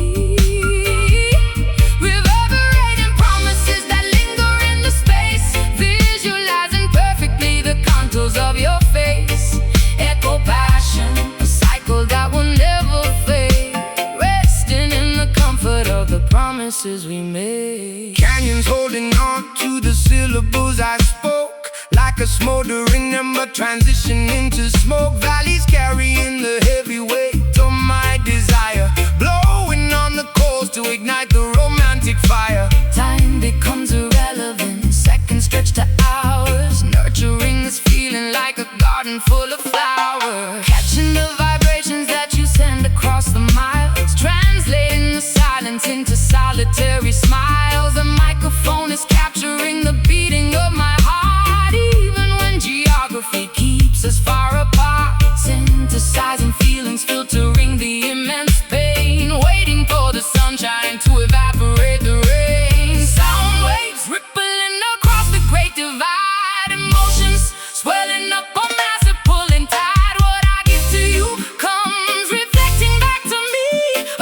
reverberating promises that linger in the space, visualizing perfectly the contours of your face. Echo passion, a cycle that will never fade, resting in the comfort of the promises we made. Canyons holding on to the syllables I spoke, like a smoldering ember transition into smoke. Valleys carrying the heavy weight of my desire, blowing on the coals to ignite the romantic fire. Time becomes irrelevant, seconds stretch to hours, nurturing this feeling like a garden full of flowers. Catching the vibrations that you send across the miles, translating the silence into solitary smiles. The microphone is capturing the beating of my heart, even when geography keeps us far apart. Synthesizing feelings, filtering the immense pain, waiting for the sunshine to evaporate the rain. Sound waves rippling across the great divide, emotions swelling up on massive pulling tide. What I give to you comes reflecting back to me,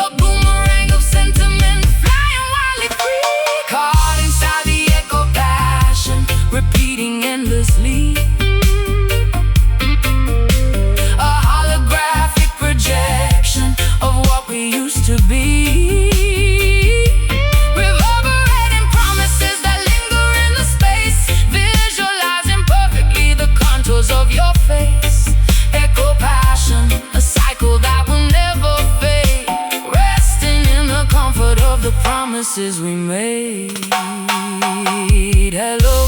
a boomerang of sentiment flying wildly free. Caught inside the echo passion, repeating endlessly. A holographic projection of what we used to be, reverberating promises that linger in the space, visualizing perfectly the contours of your face. Echo passion, a cycle that will never fade, resting in the comfort of the promises we made. Hello,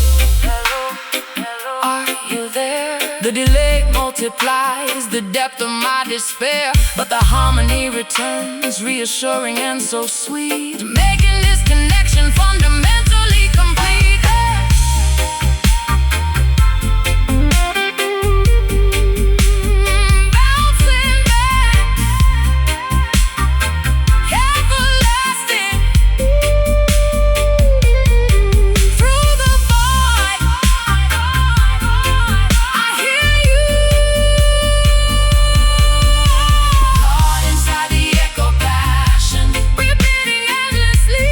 are you there? The delay multiplies the depth of my despair, but the harmony returns, reassuring and so sweet, making this connection fundamentally complete. Bouncing back, everlasting, through the void, I hear you. Caught inside the echo passion, repeating endlessly.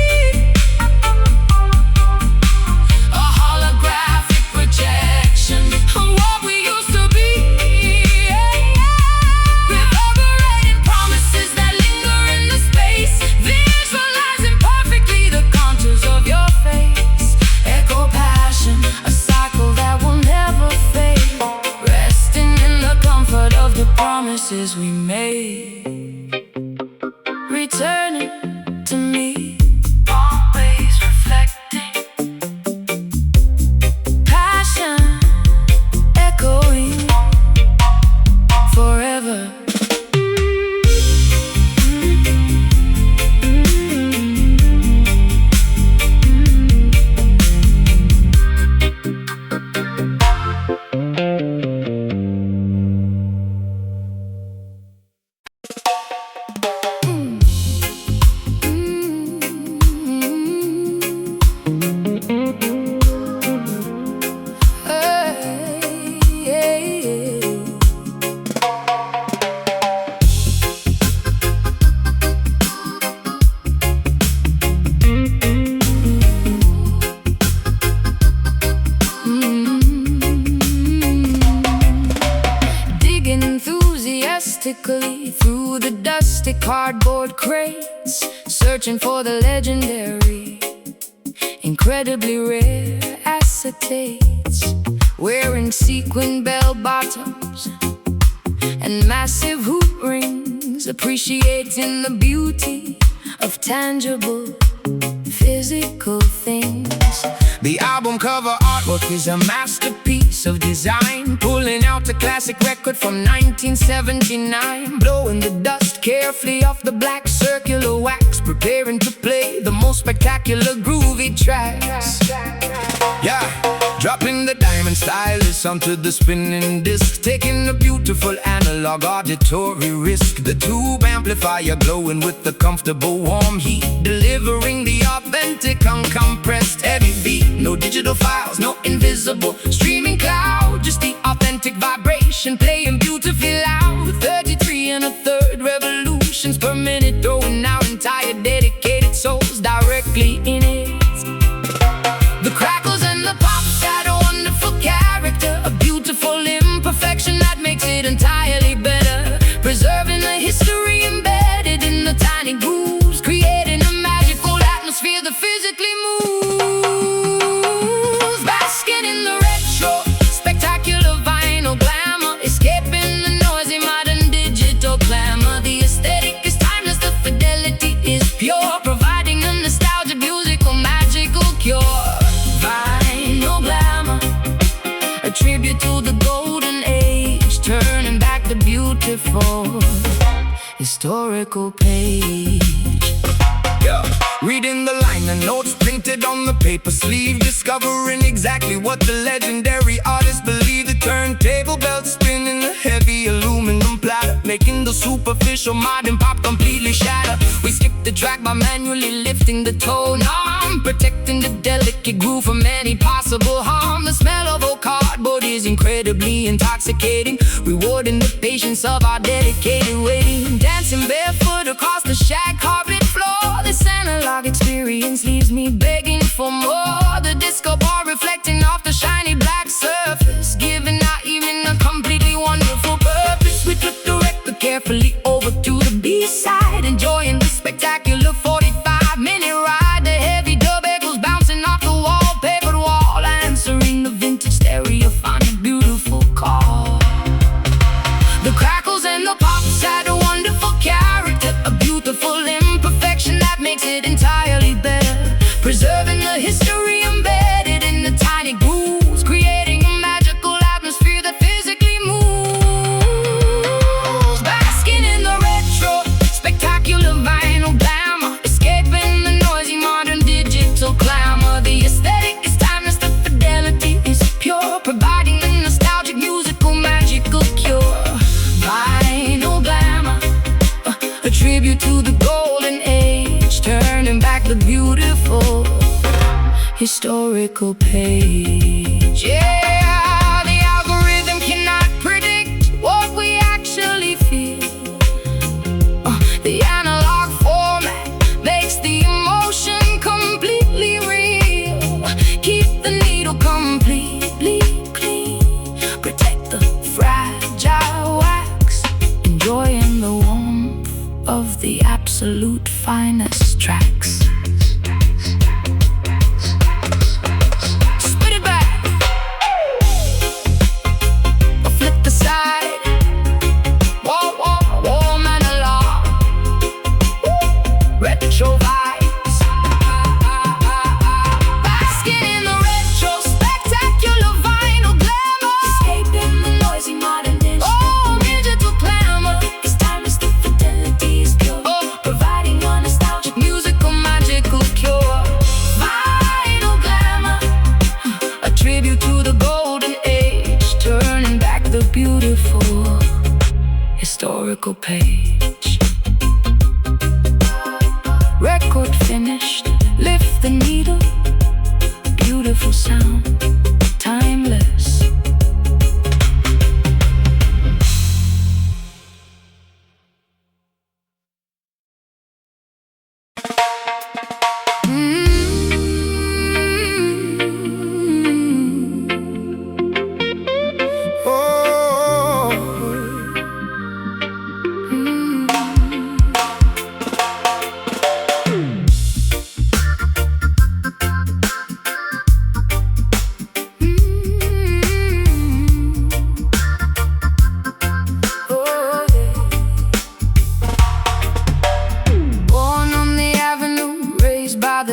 pockets, searching for the legendary, incredibly rare acetates, wearing sequin bell-bottoms and massive hoop rings, appreciating the beauty of tangible, physical things. The album cover artwork is a masterpiece of design, pulling out the classic record from 1979, blowing the dust carefully off the black circular wax, preparing to play the most spectacular groovy tracks. Yeah, dropping the diamond stylus onto the spinning disc, taking a beautiful analog auditory risk. The tube amplifier glowing with the comfortable warm heat, delivering the authentic uncompressed heavy beat. No digital files, no invisible streaming cloud, just the authentic vibration playing beautifully loud. 33 and a third revolutions per minute, throwing out entire dedicated souls directly in it. The crackles and the pops add a wonderful character, a beautiful imperfection that makes it entirely better, preserving the history embedded in the tiny grooves, creating a magical atmosphere that physically moves. Basking in the retro, spectacular vinyl glamour, escaping the noisy modern digital glamour. The aesthetic is timeless, the fidelity is pure, providing a nostalgic musical magical cure. Vinyl glamour, a tribute to the golden age, turning back the beautiful historical page. Reading the liner notes printed on the paper sleeve, discovering exactly what the legendary artist believed. The turntable belt spinning, a heavy aluminum platter, making the superficial modern pop completely shatter. We skip the track by manually lifting the tone arm, protecting the delicate groove from any possible harm. The smell of old cardboard is incredibly intoxicating, rewarding the patience of our dedicated waiting. Dancing barefoot across the shag carpet floor, this analog experience leaves me begging for more. The disco ball reflecting off the shiny black surface, giving our evening a completely wonderful purpose. We took the record carefully over to the B-side, enjoying the spectacular 45-minute ride. The heavy dub echoes bouncing off the wallpapered wall, answering the vintage stereophonic beautiful call. The crackles and the pops add a wonderful character, a beautiful imperfection that makes it entirely better, preserving the history embedded in the tiny grooves, creating a magical atmosphere that physically moves. Basking in the retro, spectacular vinyl glamour, escaping the noisy modern digital glamour. The aesthetic is timeless, the fidelity is pure, providing the nostalgic musical magical cure. Vinyl glamour, a tribute to the golden age, turning back the beautiful historical page. Yeah, the algorithm cannot predict what we actually feel. The analog format makes the emotion completely real. Keep the needle completely clean, protect the fragile wax, enjoying the warmth of the absolute finest tracks. Spit it back, or flip the side. Whoa, whoa, warm analog, retro vibes. Basking in the retro, spectacular vinyl glamour, escaping the noisy modern dish. Oh, digital glamour, it's timeless, the fidelity is pure, providing a nostalgic musical magical cure. Vinyl glamour, a tribute to the golden age, turning back the beautiful historical page. Record finished, lift the needle, beautiful sound, timeless.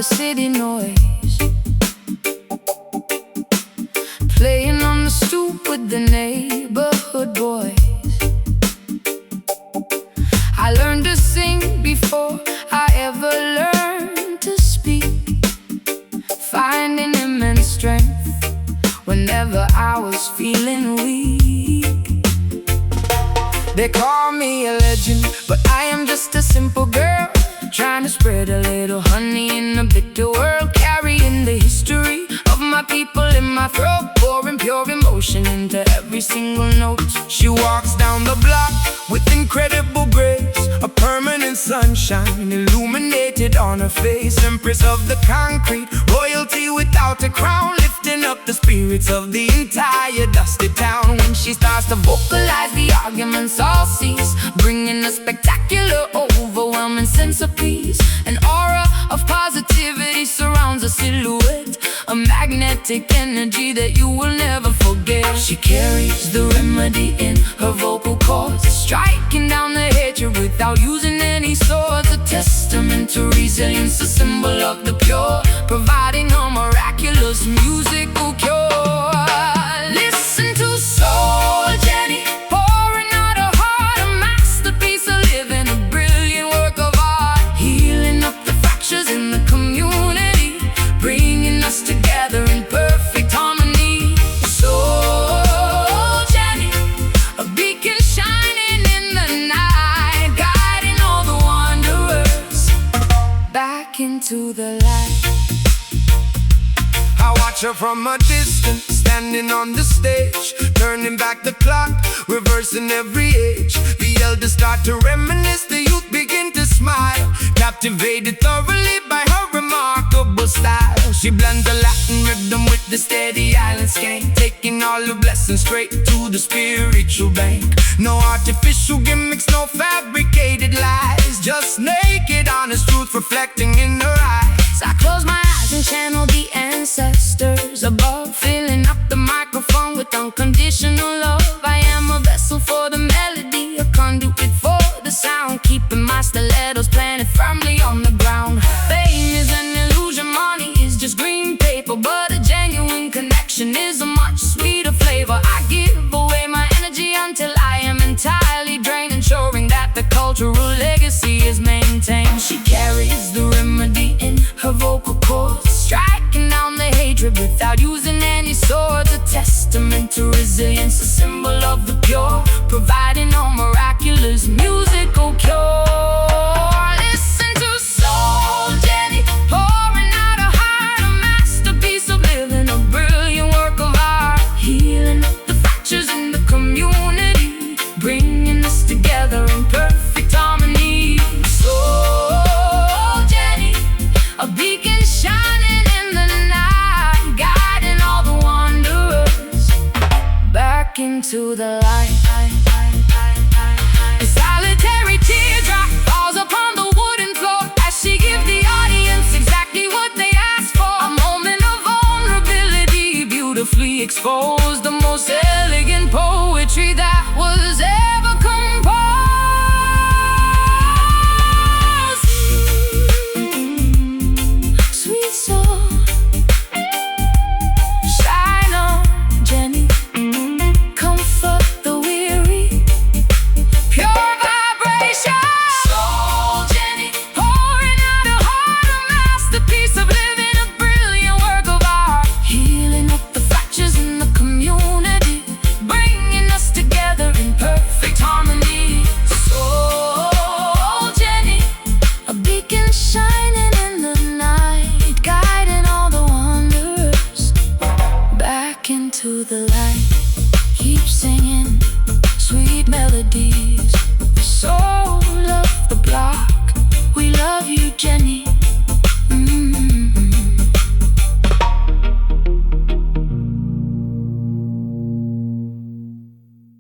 city noise, playing on the stoop with the neighborhood boys. I learned to sing before I ever learned to speak, finding immense strength whenever I was feeling weak. They call me a legend, but I am just a simple girl, trying to spread a little honey in a bitter world, carrying the history of my people in my throat, pouring pure emotion into every single note. She walks down the block with incredible grace, a permanent sunshine illuminated on her face, empress of the concrete, royalty without a crown, lifting up the spirits of the entire dusty town. When she starts to vocalize, the arguments all cease, bringing a spectacular, overwhelming sense of peace. An aura of positivity surrounds a silhouette, a magnetic energy that you will never forget. She carries the remedy in her vocal cords, striking down the hatred without using any swords. A testament to resilience, a symbol of the pure, providing a miraculous musical cure. Listen to Soul Jenny, pouring out her heart, a masterpiece, a living, a brilliant work of art, healing up the fractures in the community, bringing us together in perfect harmony. Soul Jenny, a beacon shining in the night, guiding all the wanderers back into the light. I watch her from a distance, standing on the stage, turning back the clock, reversing every age. The elders start to reminisce, the youth begin to smile, captivated thoroughly by her remarkable style. She blends the Latin rhythm with the steady island skank, taking all the blessings straight to the spiritual bank. No artificial gimmicks, no fabricated lies, just naked, honest truth reflecting in her eyes. I close my eyes and channel the ancestors above, filling up the microphone with unconditional love. I am a vessel for the melody, a conduit for the sound, keeping my stilettos planted firmly on the ground. Fame is an illusion, money is just green paper, but a genuine connection is a much sweeter flavor. I give away my energy until I am entirely drained, ensuring that the cultural legacy is maintained. She carries the remedy in her vocal cords, striking down the hatred without using any swords. A testament to resilience, a symbol of the pure, providing a miraculous musical cure. Listen to Soul Jenny, pouring out her heart, a masterpiece of living, a brilliant work of art, healing up the fractures in the community, bringing us together in perfect harmony. Soul Jenny, a beacon shining in the night, guiding all the wanderers back into the light. A solitary teardrop falls upon the wooden floor as she gives the audience exactly what they asked for. A moment of vulnerability, beautifully exposed, the most elegant poetry that was ever composed. Sweet soul, shine on, Jenny, comfort the weary, pure vibration. Soul Jenny, pouring out her heart, a masterpiece of living, a brilliant work of art, healing up the fractures in the community, bringing us together in perfect harmony. Soul Jenny, a beacon shining in the night, guiding all the wanderers back into the light. Keep singing sweet melodies, soul of the block. We love you, Jenny.